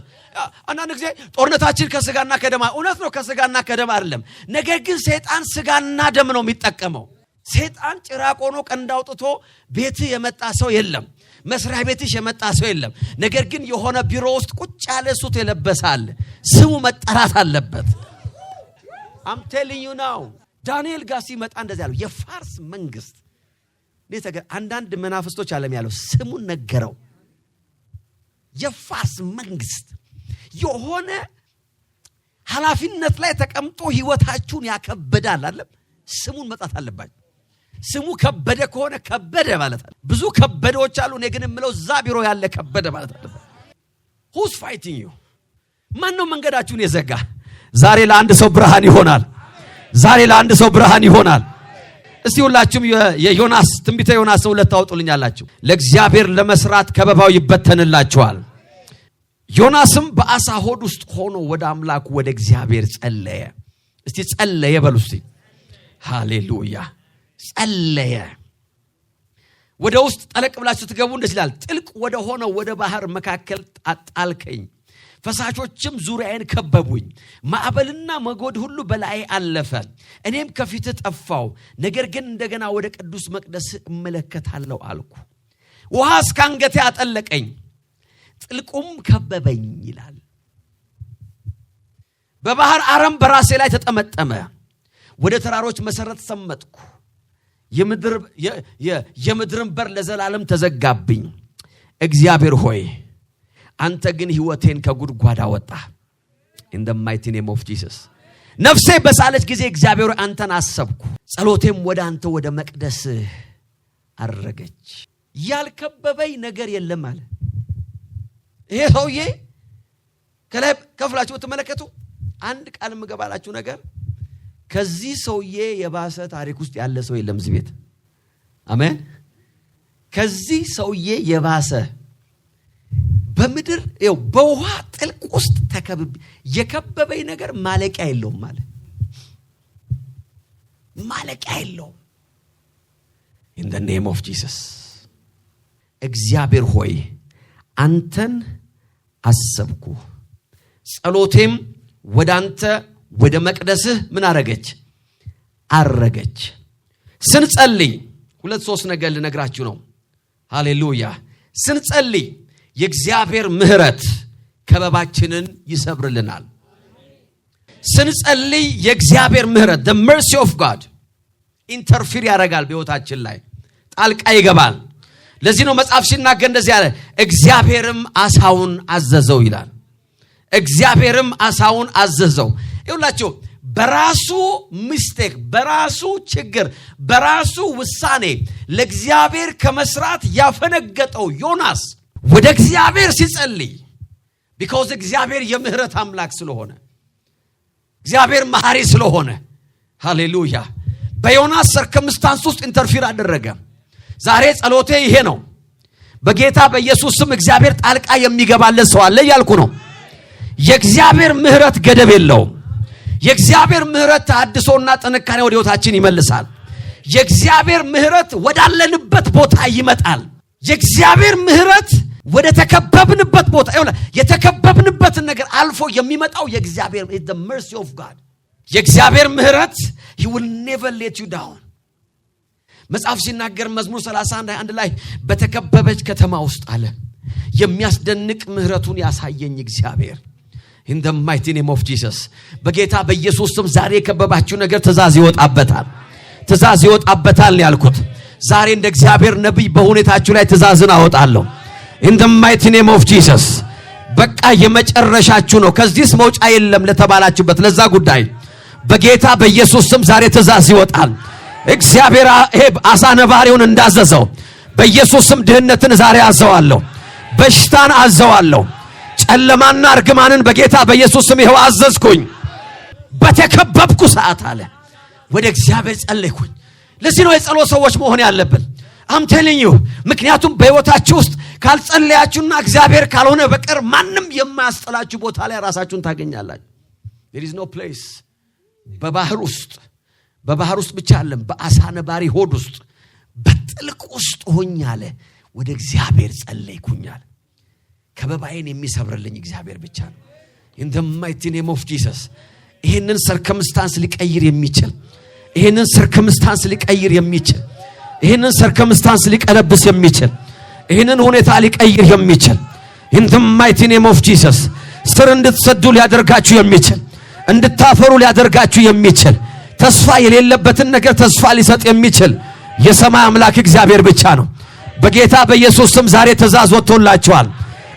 አንዳንድ ጊዜ ጦርነታችን ከስጋና ከደም እውነት ነው፣ ከስጋና ከደም አይደለም። ነገር ግን ሰይጣን ስጋና ደም ነው የሚጠቀመው። ሰይጣን ጭራቅ ሆኖ ቀንድ አውጥቶ ቤት የመጣ ሰው የለም፣ መስሪያ ቤትሽ የመጣ ሰው የለም። ነገር ግን የሆነ ቢሮ ውስጥ ቁጭ ያለ ሱት የለበሳል ስሙ መጠራት አለበት። I'm telling you now ዳንኤል ጋር ሲመጣ እንደዚህ ያለው የፋርስ መንግስት ለተገ አንዳንድ መናፍስቶች ዓለም ያለው ስሙን ነገረው። የፋርስ መንግስት የሆነ ኃላፊነት ላይ ተቀምጦ ህይወታችሁን ያከበዳል አይደል? ስሙን መጣት አለባችሁ። ስሙ ከበደ ከሆነ ከበደ ማለት አለ። ብዙ ከበደዎች አሉ። እኔ ግን የምለው እዛ ቢሮ ያለ ከበደ ማለት አለ። who's fighting you? ማን ነው መንገዳችሁን የዘጋ? ዛሬ ለአንድ ሰው ብርሃን ይሆናል። ዛሬ ለአንድ ሰው ብርሃን ይሆናል። እስቲ ሁላችሁም የዮናስ ትንቢተ ዮናስ 2 ታውጡልኛላችሁ። ለእግዚአብሔር ለመስራት ከበባው ይበተንላችኋል። ዮናስም በአሳ ሆድ ውስጥ ሆኖ ወደ አምላኩ ወደ እግዚአብሔር ጸለየ። እስቲ ጸለየ በሉ እስቲ ሃሌሉያ። ጸለየ። ወደ ውስጥ ጠለቅ ብላችሁ ትገቡ እንደዚህ ይላል። ጥልቅ ወደ ሆነው ወደ ባህር መካከል ጣልከኝ፣ ፈሳሾችም ዙሪያዬን ከበቡኝ። ማዕበልና መጎድ ሁሉ በላይ አለፈ፣ እኔም ከፊት ጠፋው። ነገር ግን እንደገና ወደ ቅዱስ መቅደስ እመለከታለሁ አልኩ። ውሃ እስከ አንገቴ አጠለቀኝ፣ ጥልቁም ከበበኝ ይላል። በባህር አረም በራሴ ላይ ተጠመጠመ፣ ወደ ተራሮች መሰረት ሰመጥኩ። የምድርን በር ለዘላለም ተዘጋብኝ። እግዚአብሔር ሆይ አንተ ግን ሕይወቴን ከጉድጓድ አወጣ። in the mighty name of Jesus ነፍሴ በሳለች ጊዜ እግዚአብሔር አንተን አሰብኩ፣ ጸሎቴም ወደ አንተ ወደ መቅደስ አረገች። ያልከበበኝ ነገር የለም አለ። ይሄ ሰውዬ ከላይ ከፍላችሁ ተመለከቱ። አንድ ቃል ምገባላችሁ ነገር ከዚህ ሰውዬ የባሰ ታሪክ ውስጥ ያለ ሰው የለም እዚህ ቤት። አሜን። ከዚህ ሰውዬ የባሰ በምድር በውሃ ጥልቅ ውስጥ ተከብብ የከበበኝ ነገር ማለቂያ የለውም ማለት ማለቂያ የለውም። in the name of Jesus እግዚአብሔር ሆይ አንተን አሰብኩ፣ ጸሎቴም ወደ አንተ ወደ መቅደስህ ምን አረገች? አረገች። ስንጸልይ 2-3 ነገር ልነግራችሁ ነው። ሃሌሉያ። ስንጸልይ የእግዚአብሔር ምህረት ከበባችንን ይሰብርልናል። ስንጸልይ የእግዚአብሔር ምህረት the mercy of God ኢንተርፊር ያደርጋል በህይወታችን ላይ ጣልቃ ይገባል። ለዚህ ነው መጽሐፍ ሲናገር እንደዚህ ያለ እግዚአብሔርም አሳውን አዘዘው ይላል። እግዚአብሔርም አሳውን አዘዘው። ይኸውላችሁ በራሱ ሚስቴክ በራሱ ችግር በራሱ ውሳኔ ለእግዚአብሔር ከመስራት ያፈነገጠው ዮናስ ወደ እግዚአብሔር ሲጸልይ because እግዚአብሔር የምህረት አምላክ ስለሆነ እግዚአብሔር መሐሪ ስለሆነ ሃሌሉያ በዮናስ ሰርከምስታንስ ውስጥ ኢንተርፊር አደረገ። ዛሬ ጸሎቴ ይሄ ነው። በጌታ በኢየሱስ ስም እግዚአብሔር ጣልቃ የሚገባለት ሰው አለ ያልኩ ነው። የእግዚአብሔር ምህረት ገደብ የለውም። የእግዚአብሔር ምህረት ታድሶና ጥንካሬ ወደ ህይወታችን ይመልሳል። የእግዚአብሔር ምህረት ወዳለንበት ቦታ ይመጣል። የእግዚአብሔር ምህረት ወደ ተከበብንበት ቦታ የተከበብንበትን ነገር አልፎ የሚመጣው የእግዚአብሔር the mercy of God የእግዚአብሔር ምህረት he will never let you down። መጽሐፍ ሲናገር መዝሙር 31 ላይ በተከበበች ከተማ ውስጥ አለ የሚያስደንቅ ምህረቱን ያሳየኝ እግዚአብሔር in the mighty name of Jesus በጌታ በኢየሱስ ስም ዛሬ የከበባችሁ ነገር ትእዛዝ ይወጣበታል። ትእዛዝ ይወጣበታል ያልኩት ዛሬ እንደ እግዚአብሔር ነብይ በሁኔታችሁ ላይ ትእዛዝን አወጣለሁ in the mighty name of Jesus በቃ የመጨረሻችሁ ነው ከዚህስ መውጫ የለም ለተባላችሁበት ለዛ ጉዳይ በጌታ በኢየሱስ ስም ዛሬ ትእዛዝ ይወጣል። እግዚአብሔር አሳ ነባሪውን እንዳዘዘው በኢየሱስ ስም ድህነትን ዛሬ አዘዋለሁ። በሽታን አዘዋለሁ። ጨለማና እርግማንን በጌታ በኢየሱስ ስም ይኸው አዘዝኩኝ። በተከበብኩ ሰዓት አለ ወደ እግዚአብሔር ጸለይኩኝ። ለዚህ ነው የጸሎት ሰዎች መሆን ያለብን። I'm telling you ምክንያቱም በህይወታችሁ ውስጥ ካልጸለያችሁና እግዚአብሔር ካልሆነ በቀር ማንም የማያስጠላችሁ ቦታ ላይ ራሳችሁን ታገኛላችሁ። there is no place በባህር ውስጥ ብቻ አይደለም በአሳ ነባሪ ሆድ ውስጥ በጥልቅ ውስጥ ሆኛለ ወደ እግዚአብሔር ጸለይኩኛል። ከበባዬን የሚሰብርልኝ እግዚአብሔር ብቻ ነው። in the mighty name of Jesus ይሄንን ሰርከምስታንስ ሊቀይር የሚችል ይሄንን ሰርከምስታንስ ሊቀይር የሚችል ይሄንን ሰርከምስታንስ ሊቀለብስ የሚችል ይሄንን ሁኔታ ሊቀይር የሚችል in the mighty name of Jesus ስር እንድትሰዱ ሊያደርጋችሁ የሚችል እንድታፈሩ ሊያደርጋችሁ የሚችል ተስፋ የሌለበትን ነገር ተስፋ ሊሰጥ የሚችል የሰማይ አምላክ እግዚአብሔር ብቻ ነው። በጌታ በኢየሱስ ስም ዛሬ ትእዛዝ ወጥቶላችኋል።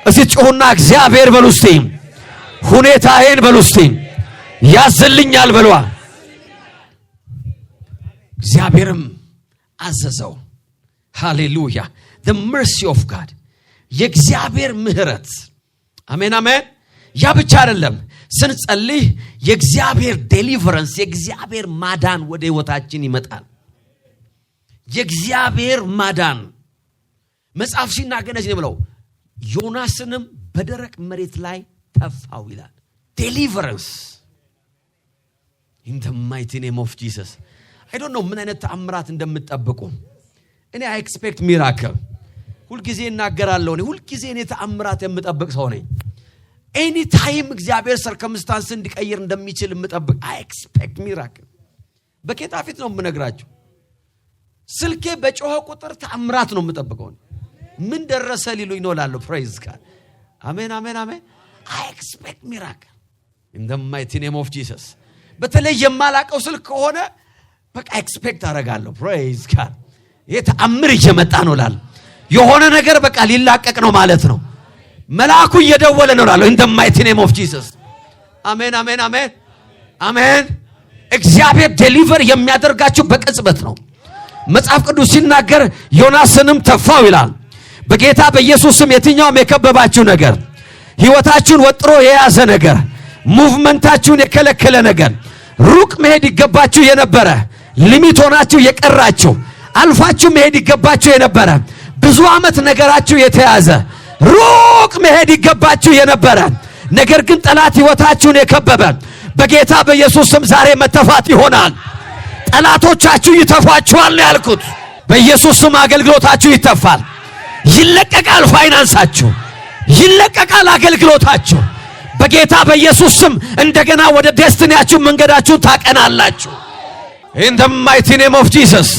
እስቲ ጮሁና እግዚአብሔር በሉ እስቲ ሁኔታዬን በሉ እስቲ ያዝልኛል በሏ። እግዚአብሔርም አዘዘው። ሃሌሉያ the mercy of God የእግዚአብሔር ምህረት አሜን አሜን። ያ ብቻ አይደለም ስንጸልይ የእግዚአብሔር ዴሊቨረንስ የእግዚአብሔር ማዳን ወደ ህይወታችን ይመጣል። የእግዚአብሔር ማዳን መጽሐፍ ሲናገር ነው ብለው ዮናስንም በደረቅ መሬት ላይ ተፋው ይላል። ዴሊቨረንስ in the mighty name of Jesus I don't know ምን አይነት ተአምራት እንደምትጠብቁ እኔ I expect miracle ሁሉ ጊዜ እናገራለሁ። እኔ ሁሉ ጊዜ እኔ ተአምራት የምጠብቅ ሰው ነኝ። any time እግዚአብሔር ሰርከምስታንስ እንዲቀይር እንደሚችል የምጠብቅ I expect miracle በጌታ ፊት ነው የምነግራችሁ። ስልኬ በጮኸ ቁጥር ተአምራት ነው የምጠብቀው። ምን ደረሰ ሊሉኝ ነው ላለው praise God አሜን አሜን አሜን I expect miracle in the mighty name of Jesus በተለይ የማላቀው ስልክ ከሆነ በቃ ኤክስፔክት አደርጋለሁ praise God ይሄ ተአምር እየመጣ ነው ላል የሆነ ነገር በቃ ሊላቀቅ ነው ማለት ነው። መልአኩ እየደወለ ነው ላለው in the mighty name of Jesus አሜን አሜን አሜን አሜን። እግዚአብሔር ዴሊቨር የሚያደርጋችሁ በቅጽበት ነው። መጽሐፍ ቅዱስ ሲናገር ዮናስንም ተፋው ይላል። በጌታ በኢየሱስ ስም የትኛውም የከበባችሁ ነገር ህይወታችሁን ወጥሮ የያዘ ነገር ሙቭመንታችሁን የከለከለ ነገር ሩቅ መሄድ ይገባችሁ የነበረ ሊሚት ሆናችሁ የቀራችሁ አልፋችሁ መሄድ ይገባችሁ የነበረ ብዙ አመት ነገራችሁ የተያዘ ሩቅ መሄድ ይገባችሁ የነበረ ነገር ግን ጠላት ህይወታችሁን የከበበ በጌታ በኢየሱስ ስም ዛሬ መተፋት ይሆናል። ጠላቶቻችሁ ይተፋችኋል ያልኩት በኢየሱስ ስም አገልግሎታችሁ ይተፋል። ይለቀቃል። ፋይናንሳችሁ ይለቀቃል። አገልግሎታችሁ በጌታ በኢየሱስ ስም እንደገና ወደ ዴስቲኒያችሁ መንገዳችሁ ታቀናላችሁ። in the mighty name of Jesus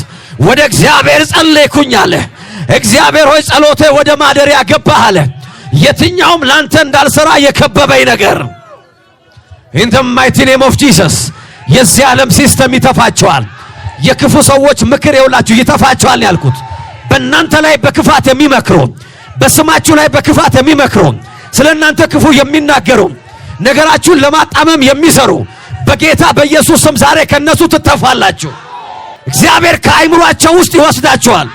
ወደ እግዚአብሔር ጸለይኩኝ አለ። እግዚአብሔር ሆይ ጸሎቴ ወደ ማደሪያ ገባ አለ። የትኛውም ላንተ እንዳልሰራ የከበበኝ ነገር in the mighty name of Jesus የዚህ ዓለም ሲስተም ይተፋቸዋል የክፉ ሰዎች ምክር ይውላችሁ ይተፋቸዋል ያልኩት በእናንተ ላይ በክፋት የሚመክሩ በስማችሁ ላይ በክፋት የሚመክሩ ስለናንተ ክፉ የሚናገሩ ነገራችሁን ለማጣመም የሚሰሩ በጌታ በኢየሱስ ስም ዛሬ ከነሱ ትተፋላችሁ እግዚአብሔር ከአይምሮአቸው ውስጥ ይወስዳቸዋል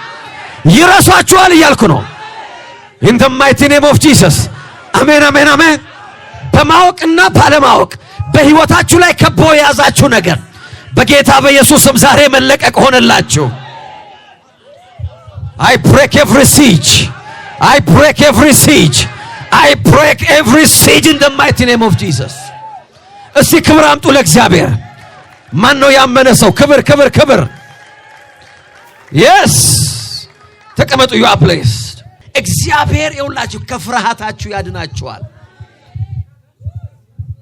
ይረሳቸዋል እያልኩ ነው in the mighty name of Jesus አሜን አሜን አሜን በማወቅና ባለማወቅ በህይወታችሁ ላይ ከቦ ያዛችሁ ነገር በጌታ በኢየሱስ ስም ዛሬ መለቀቅ ሆነላችሁ I break every siege I break every siege I break every siege in the mighty name of Jesus እስቲ ክብር አምጡ ለእግዚአብሔር ማን ነው ያመነ ሰው ክብር ክብር ክብር yes ተቀመጡ you are blessed እግዚአብሔር ይውላችሁ ከፍርሃታችሁ ያድናችኋል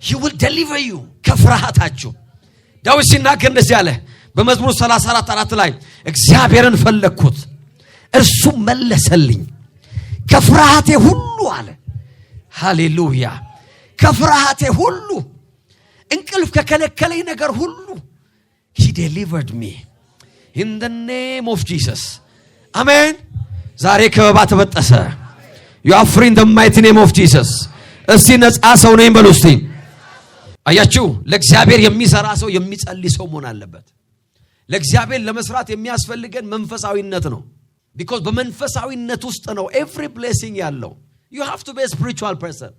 he will deliver you ከፍርሃታችሁ ዳዊት ሲናገር እንደዚህ አለ በመዝሙር 34:4 ላይ እግዚአብሔርን ፈለግኩት እርሱ መለሰልኝ ከፍርሃቴ ሁሉ አለ ሃሌሉያ ከፍርሃቴ ሁሉ እንቅልፍ ከከለከለኝ ነገር ሁሉ he delivered me in the name of Jesus አሜን ዛሬ ከበባ ተበጠሰ you are free in the mighty name of Jesus እስቲ ነፃ ሰው ነኝ በሉ እስቲ አያችሁ ለእግዚአብሔር የሚሰራ ሰው የሚጸልይ ሰው መሆን አለበት ለእግዚአብሔር ለመስራት የሚያስፈልገን መንፈሳዊነት ነው because በመንፈሳዊነት ውስጥ ነው every blessing ያለው you have to be a spiritual person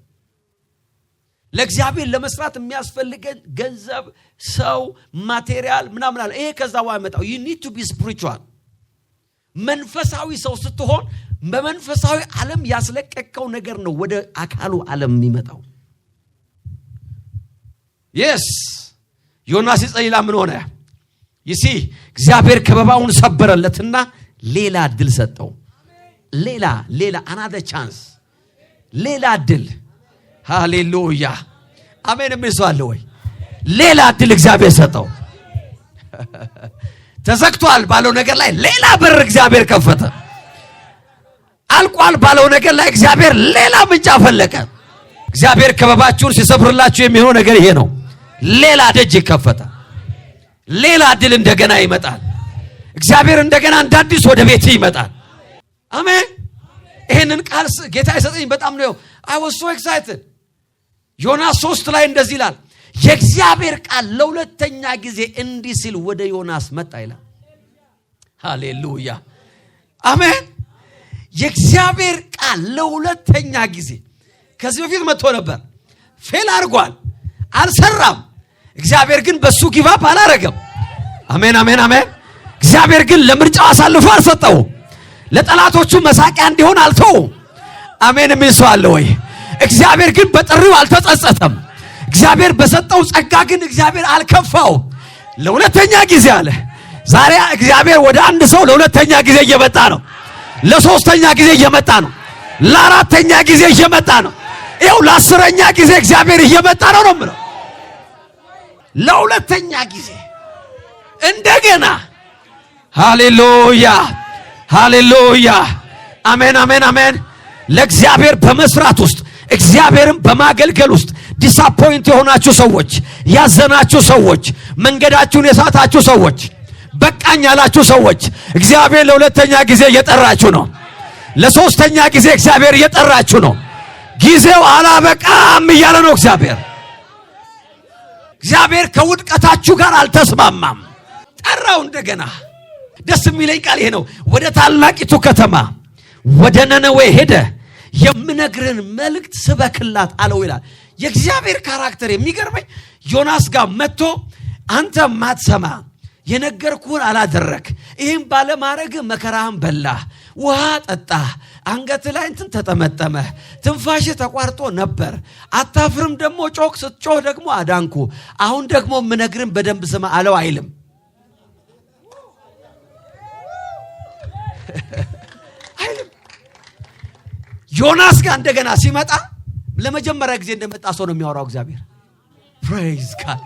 ለእግዚአብሔር ለመስራት የሚያስፈልገን ገንዘብ ሰው ማቴሪያል ምናምን አለ ይሄ ከዛው አይመጣው you need to be spiritual መንፈሳዊ ሰው ስትሆን በመንፈሳዊ ዓለም ያስለቀቀው ነገር ነው ወደ አካሉ ዓለም የሚመጣው yes ዮናስ ይጸልይ ምን ሆነ you see እግዚአብሔር ከበባውን ሰበረለትና ሌላ ድል ሰጠው ሌላ another chance ሌላ ድል ሃሌሉያ አሜን መስዋዕት ወይ ሌላ ድል እግዚአብሔር ሰጠው ተዘግቷል ባለው ነገር ላይ ሌላ በር እግዚአብሔር ከፈተ አልቋል ባለው ነገር ላይ እግዚአብሔር ሌላ ምንጭ አፈለቀ እግዚአብሔር ከበባችሁን ሲሰብርላችሁ የሚሆነው ነገር ይሄ ነው ሌላ ደጅ ይከፈታል ሌላ ድል እንደገና ይመጣል እግዚአብሔር እንደገና እንዳዲስ ወደ ቤት ይመጣል አሜን ይሄንን ቃል ጌታ ይሰጠኝ በጣም ነው I was so excited ዮናስ 3 ላይ እንደዚህ ይላል የእግዚአብሔር ቃል ለሁለተኛ ጊዜ እንዲህ ሲል ወደ ዮናስ መጣ ይላል ሃሌሉያ አሜን የእግዚአብሔር ቃል ለሁለተኛ ጊዜ ከዚህ በፊት መጥቶ ነበር ፌል አድርጓል አልሰራም እግዚአብሔር ግን በሱ ጊቫፕ አላረገም አሜን አሜን አሜን እግዚአብሔር ግን ለምርጫው አሳልፎ አልሰጠው ለጠላቶቹ መሳቂያ እንዲሆን አልተው አሜን መስዋዕት ወይ እግዚአብሔር ግን በጥሪው አልተጸጸተም እግዚአብሔር በሰጠው ጸጋ ግን እግዚአብሔር አልከፋው ለሁለተኛ ጊዜ አለ ዛሬ እግዚአብሔር ወደ አንድ ሰው ለሁለተኛ ጊዜ እየመጣ ነው ለሶስተኛ ጊዜ እየመጣ ነው ለአራተኛ ጊዜ እየመጣ ነው ይኸው ለአስረኛ ጊዜ እግዚአብሔር እየመጣ ነው ነው ማለት ለሁለተኛ ጊዜ እንደገና ሃሌሉያ ሃሌሉያ አሜን አሜን አሜን ለእግዚአብሔር በመስራት ውስጥ እግዚአብሔርን በማገልገል ውስጥ ዲስአፖይንት የሆናችሁ ሰዎች ያዘናችሁ ሰዎች መንገዳችሁን የሳታችሁ ሰዎች በቃኝ ያላችሁ ሰዎች እግዚአብሔር ለሁለተኛ ጊዜ እየጠራችሁ ነው ለሶስተኛ ጊዜ እግዚአብሔር እየጠራችሁ ነው ጊዜው አላበቃም እያለ ነው እግዚአብሔር ከውድቀታችሁ ጋር አልተስማማም ጠራው እንደገና ደስ የሚለኝ ቃል ይሄ ነው ወደ ታላቂቱ ከተማ ወደ ነነዌ ሄደ የምነግርን መልእክት ስበክላት አለው ይላል የእግዚአብሔር ካራክተር የሚገርመኝ ዮናስ ጋር መጥቶ አንተ ማትሰማ የነገርኩህን አላደረክ ይሄን ባለማረግ መከራህን በላ ውሃ ጠጣ አንገት ላይ እንትን ተጠመጠመ ትንፋሽ ተቋርጦ ነበር አታፍርም ደግሞ ጮክ ስትጮህ ደግሞ አዳንኩ አሁን ደግሞ ምነግርን በደንብ ስማ አለው አይልም ዮናስ ጋር እንደገና ሲመጣ ለመጀመሪያ ጊዜ እንደመጣ ሰው ነው የሚያወራው እግዚአብሔር praise God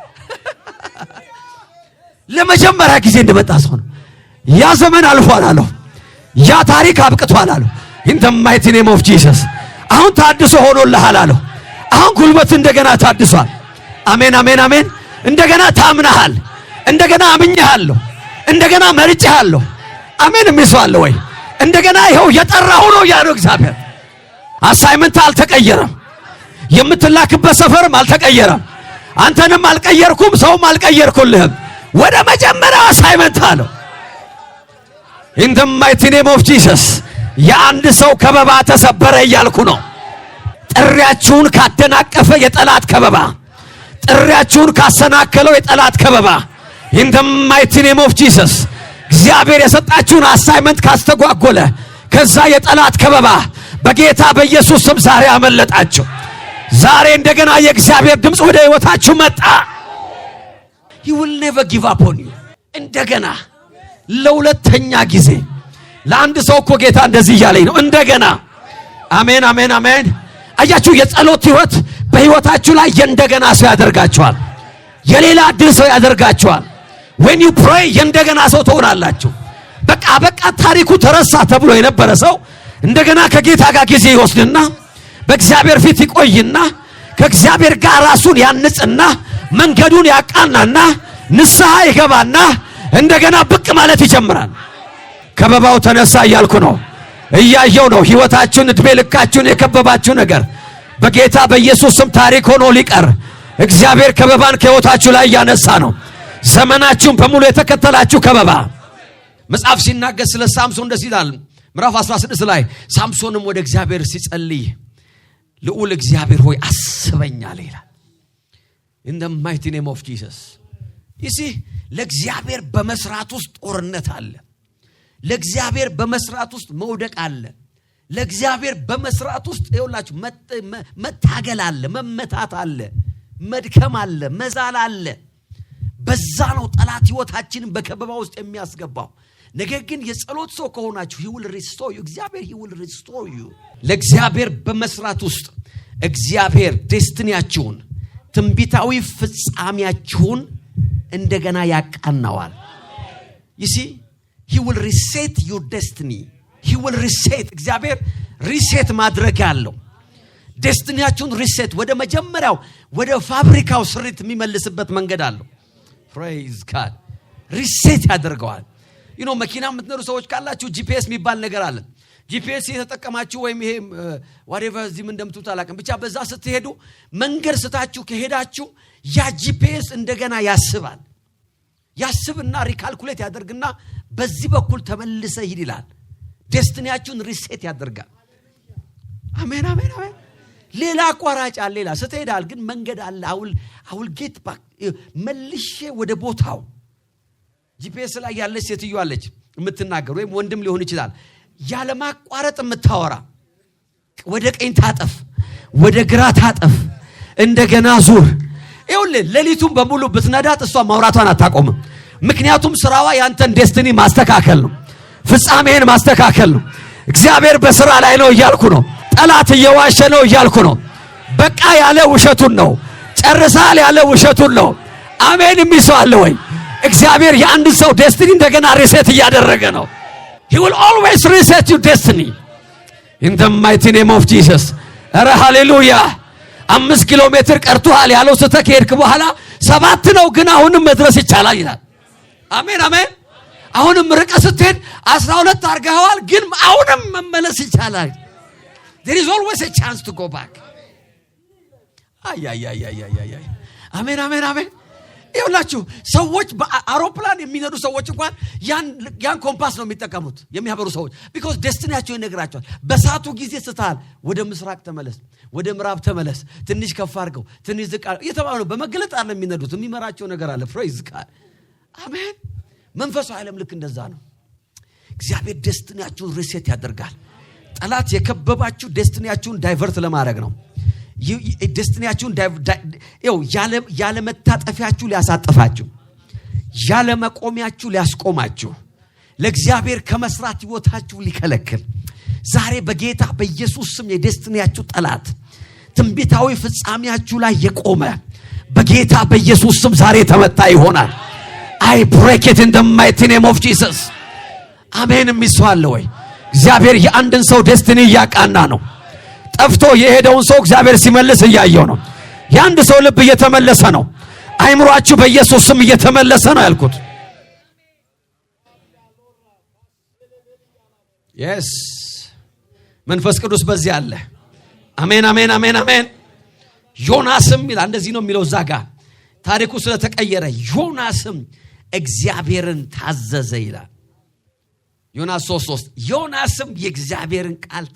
ለመጀመሪያ ጊዜ እንደመጣ ሰው ነው ያ ዘመን አልፏል አለው ያ ታሪክ አብቅቷል አለው in the mighty name of Jesus አሁን ታድሶ ሆኖልሃል አለው አሁን ጉልበት እንደገና ታድሷል አሜን አሜን አሜን። እንደገና ታምናሃል። እንደገና አምኜሃለሁ። እንደገና መርጬሃለሁ። አሜን የሚሰዋል ወይ? እንደገና ይኸው የጠራሁ ነው ያለው እግዚአብሔር። አሳይመንት አልተቀየረም። የምትላክበት ሰፈርም አልተቀየረም። አንተንም አልቀየርኩም፣ ሰውም አልቀየርኩልህም። ወደ መጀመሪያው አሳይመንት አለው። in the mighty name of Jesus የአንድ ሰው ከበባ ተሰበረ እያልኩ ነው። ጥሪያችሁን ካደናቀፈ የጠላት ከበባ፣ ጥሪያችሁን ካሰናከለው የጠላት ከበባ in the mighty name of Jesus እግዚአብሔር የሰጣችሁን አሳይመንት ካስተጓጎለ ከዛ የጠላት ከበባ በጌታ በኢየሱስ ስም ዛሬ አመለጣችሁ። ዛሬ እንደገና የእግዚአብሔር ድምጽ ወደ ህይወታችሁ መጣ። he will never give up on you። እንደገና ለሁለተኛ ጊዜ ለአንድ ሰው እኮ ጌታ እንደዚህ እያለኝ ነው። እንደገና አሜን አሜን አሜን። አያችሁ የጸሎት ህይወት በህይወታችሁ ላይ የእንደገና ሰው ያደርጋችኋል። የሌላ እድል ሰው ያደርጋችኋል። when you pray የእንደገና ሰው ትሆናላችሁ። በቃ ታሪኩ ተረሳ ተብሎ የነበረ ሰው እንደገና ከጌታ ጋር ጊዜ ይወስድና በእግዚአብሔር ፊት ይቆይና ከእግዚአብሔር ጋር ራሱን ያንጽና መንገዱን ያቃናና ንስሐ ይገባና እንደገና ብቅ ማለት ይጀምራል። ከበባው ተነሳ እያልኩ ነው። እያየው ነው። ህይወታችሁን እድሜ ልካችሁን የከበባችሁ ነገር በጌታ በኢየሱስ ስም ታሪክ ሆኖ ሊቀር እግዚአብሔር ከበባን ከህይወታችሁ ላይ ያነሳ ነው። ዘመናችሁን በሙሉ የተከተላችሁ ከበባ መጽሐፍ ሲናገር ስለ ሳምሶን እንደዚህ ይላል። ምዕራፍ 16 ላይ ሳምሶንም ወደ እግዚአብሔር ሲጸልይ ልዑል እግዚአብሔር ሆይ አስበኝ አለ ይላል። in the mighty name of Jesus ለእግዚአብሔር በመስራት ውስጥ ጦርነት አለ። ለእግዚአብሔር በመስራት ውስጥ መውደቅ አለ። ለእግዚአብሔር በመስራት ውስጥ ይኸውላችሁ መታገል አለ፣ መመታት አለ፣ መድከም አለ፣ መዛል አለ። በዛ ነው ጠላት ህይወታችንን በከበባ ውስጥ የሚያስገባው። ነገር ግን የጸሎት ሰው ከሆናችሁ he will restore you። እግዚአብሔር he will restore you። ለእግዚአብሔር በመስራት ውስጥ እግዚአብሔር ዴስቲኒያችሁን ትንቢታዊ ፍጻሜያችሁን እንደገና ያቃናዋል። you see he will reset your destiny። he will reset። እግዚአብሔር ሪሴት ማድረግ ያለው ዴስቲኒያችሁን ሪሴት ወደ መጀመሪያው ወደ ፋብሪካው ስሪት የሚመልስበት መንገድ አለው። praise God። ሪሴት ያደርገዋል። መኪና የምትነሩ ሰዎች ካላችሁ ጂፒኤስ የሚባል ነገር አለ። ጂፒኤስ የተጠቀማችሁ ወይም ይሄ whatever እዚህም እንደምትሉት አላውቅም፣ ብቻ በዛ ስትሄዱ መንገድ ስታችሁ ከሄዳችሁ ያ ጂፒኤስ እንደገና ያስብና ሪካልኩሌት ያደርግና በዚህ በኩል ተመልሰ ሂድ ይላል። ዴስቲኒያችሁን ሪሴት ያደርጋል። አሜን አሜን አሜን። ሌላ አቋራጭ አለ። ሌላ ስትሄዳል ግን መንገድ አለ። አውል ጌት ባክ መልሼ ወደ ቦታው። ጂፒኤስ ላይ ያለች ሴትዮ አለች የምትናገር፣ ወይም ወንድም ሊሆን ይችላል፣ ያለ ማቋረጥ የምታወራ። ወደ ቀኝ ታጠፍ፣ ወደ ግራ ታጠፍ፣ እንደገና ዙር። ይኸውልህ ሌሊቱን በሙሉ ብትነዳት እሷ ማውራቷን አታቆምም። ምክንያቱም ስራዋ ያንተን ዴስቲኒ ማስተካከል ነው፣ ፍጻሜን ማስተካከል ነው። እግዚአብሔር በስራ ላይ ነው እያልኩ ነው። ጠላት እየዋሸ ነው እያልኩ ነው። በቃ ያለ ውሸቱን ነው። ጨርሳል ያለ ውሸቱን ነው። አሜን የሚሰው አለ ወይ? እግዚአብሔር የአንድ ሰው ዴስቲኒ እንደገና ሪሴት እያደረገ ነው። he will always reset your destiny in the mighty name of Jesus። ኧረ ሃሌሉያ። 5 ኪሎ ሜትር ቀርቷል ያለው ስተከሄድክ በኋላ 7 ነው፣ ግን አሁንም መድረስ ይቻላል ይላል። አሜን አሜን። አሁንም ርቀህ ስትሄድ 12 አድርገኸዋል፣ ግን አሁንም መመለስ ይቻላል። there is always a chance to go back። አሜን አሜን አሜን። ይኸውላችሁ ሰዎች በአውሮፕላን የሚነዱ ሰዎች እንኳን ያን ኮምፓስ ነው የሚጠቀሙት የሚያበሩ ሰዎች። because ዴስቲኒያቸው ይነግራቸዋል። በሳቱ ጊዜ ስትሃል ወደ ምስራቅ ተመለስ፣ ወደ ምዕራብ ተመለስ፣ ትንሽ ከፍ አድርገው፣ ትንሽ ዝቅ አድርገው እየተባሉ ነው። በመገለጥ አለ የሚነዱት፣ የሚመራቸው ነገር አለ። praise God። አሜን። መንፈሳዊ ዓለም ልክ እንደዛ ነው። እግዚአብሔር ዴስቲኒያችሁን ሪሴት ያደርጋል። ጠላት የከበባችሁ ዴስቲኒያችሁን ዳይቨርት ለማድረግ ነው። ዴስቲኒያችሁን ያለ መታጠፊያችሁ ሊያሳጥፋችሁ፣ ያለ መቆሚያችሁ ሊያስቆማችሁ፣ ለእግዚአብሔር ከመስራት ህይወታችሁ ሊከለክል ዛሬ በጌታ በኢየሱስ ስም የዴስቲኒያችሁ ጠላት ትንቢታዊ ፍጻሜያችሁ ላይ የቆመ በጌታ በኢየሱስ ስም ዛሬ ተመታ ይሆናል። I break it in the mighty name of Jesus። አሜን የሚሰዋል ወይ? እግዚአብሔር የአንድን ሰው ዴስቲኒ እያቃና ነው። ጠፍቶ የሄደውን ሰው እግዚአብሔር ሲመልስ እያየው ነው። ያንድ ሰው ልብ እየተመለሰ ነው። አይምሮአችሁ በኢየሱስ ስም እየተመለሰ ነው ያልኩት። yes መንፈስ ቅዱስ በዚህ አለ። አሜን አሜን አሜን አሜን። ዮናስም ይላል እንደዚህ ነው የሚለው ዛጋ ታሪኩ ስለተቀየረ ዮናስም እግዚአብሔርን ታዘዘ ይላል። ዮናስ 3:3 ዮናስም የእግዚአብሔርን ቃል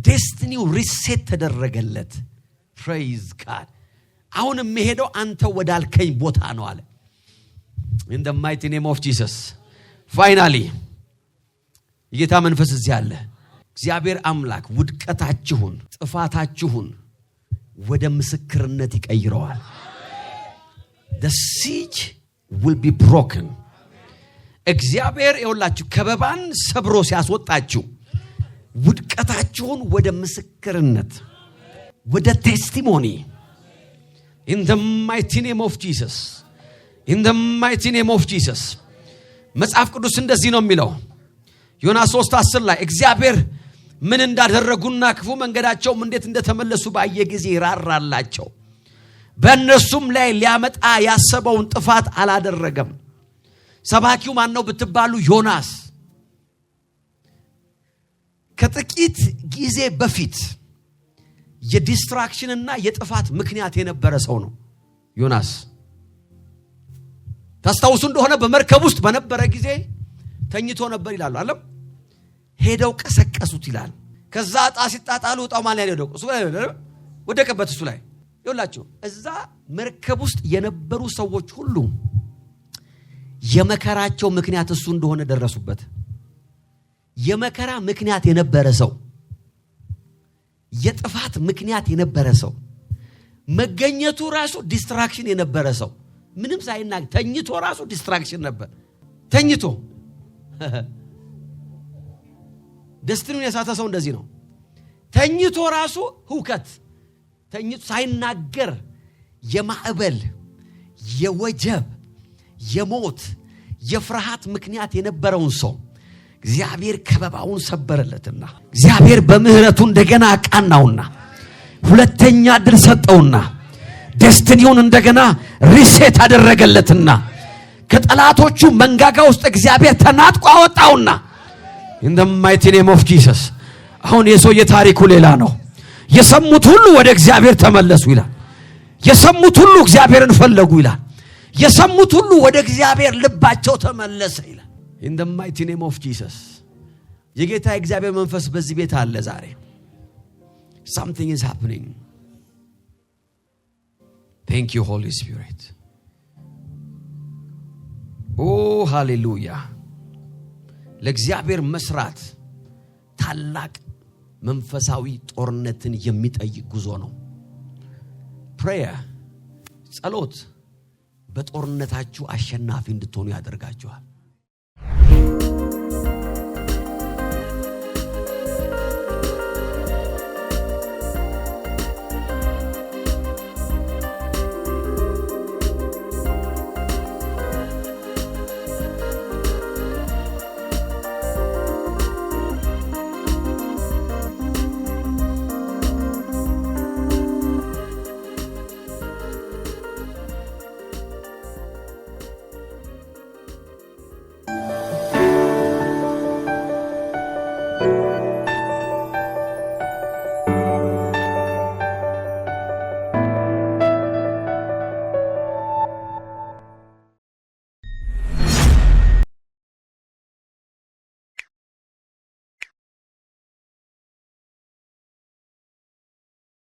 ዴስቲኒው ሪሴት ተደረገለት። ፕሬዝ ጋድ። አሁን የምሄደው አንተ ወዳልከኝ ቦታ ነው አለ። in the mighty name of Jesus finally የጌታ መንፈስ እዚህ አለ። እግዚአብሔር አምላክ ውድቀታችሁን ጥፋታችሁን ወደ ምስክርነት ይቀይረዋል። the siege will be broken. እግዚአብሔር ይወላችሁ ከበባን ሰብሮ ሲያስወጣችሁ ውድቀታችሁን ወደ ምስክርነት ወደ ቴስቲሞኒ in the mighty name of Jesus in the mighty name of Jesus መጽሐፍ ቅዱስ እንደዚህ ነው የሚለው ዮናስ 3:10 ላይ እግዚአብሔር ምን እንዳደረጉና ክፉ መንገዳቸውም እንዴት እንደተመለሱ ባየ ጊዜ ይራራላቸው በእነሱም ላይ ሊያመጣ ያሰበውን ጥፋት አላደረገም። ሰባኪው ማን ነው ብትባሉ ዮናስ ከጥቂት ጊዜ በፊት የዲስትራክሽንና የጥፋት ምክንያት የነበረ ሰው ነው ዮናስ። ታስታውሱ እንደሆነ በመርከብ ውስጥ በነበረ ጊዜ ተኝቶ ነበር ይላሉ አይደል? ሄደው ቀሰቀሱት ይላል። ከዛ ጣ ሲጣጣሉ ጣው ማን ላይ ሄደው እሱ ላይ ወደቀበት እሱ ላይ ይውላችሁ። እዛ መርከብ ውስጥ የነበሩ ሰዎች ሁሉ የመከራቸው ምክንያት እሱ እንደሆነ ደረሱበት። የመከራ ምክንያት የነበረ ሰው የጥፋት ምክንያት የነበረ ሰው መገኘቱ ራሱ ዲስትራክሽን የነበረ ሰው ምንም ሳይናገር ተኝቶ ራሱ ዲስትራክሽን ነበር። ተኝቶ ደስትኑን የሳተ ሰው እንደዚህ ነው። ተኝቶ ራሱ ሁከት ተኝቶ ሳይናገር የማዕበል የወጀብ የሞት የፍርሃት ምክንያት የነበረውን ሰው እግዚአብሔር ከበባውን ሰበረለትና እግዚአብሔር በምህረቱ እንደገና አቃናውና ሁለተኛ ድል ሰጠውና ደስትኒውን እንደገና ሪሴት አደረገለትና ከጠላቶቹ መንጋጋ ውስጥ እግዚአብሔር ተናጥቆ አወጣውና in the mighty name of Jesus አሁን የሰው የታሪኩ ሌላ ነው። የሰሙት ሁሉ ወደ እግዚአብሔር ተመለሱ ይላል። የሰሙት ሁሉ እግዚአብሔርን ፈለጉ ይላል። የሰሙት ሁሉ ወደ እግዚአብሔር ልባቸው ተመለሰ ይላል። in the mighty name of Jesus የጌታ እግዚአብሔር መንፈስ በዚህ ቤት አለ ዛሬ። something is happening. thank you Holy Spirit. oh hallelujah. ለእግዚአብሔር መስራት ታላቅ መንፈሳዊ ጦርነትን የሚጠይቅ ጉዞ ነው። prayer ጸሎት በጦርነታችሁ አሸናፊ እንድትሆኑ ያደርጋችኋል።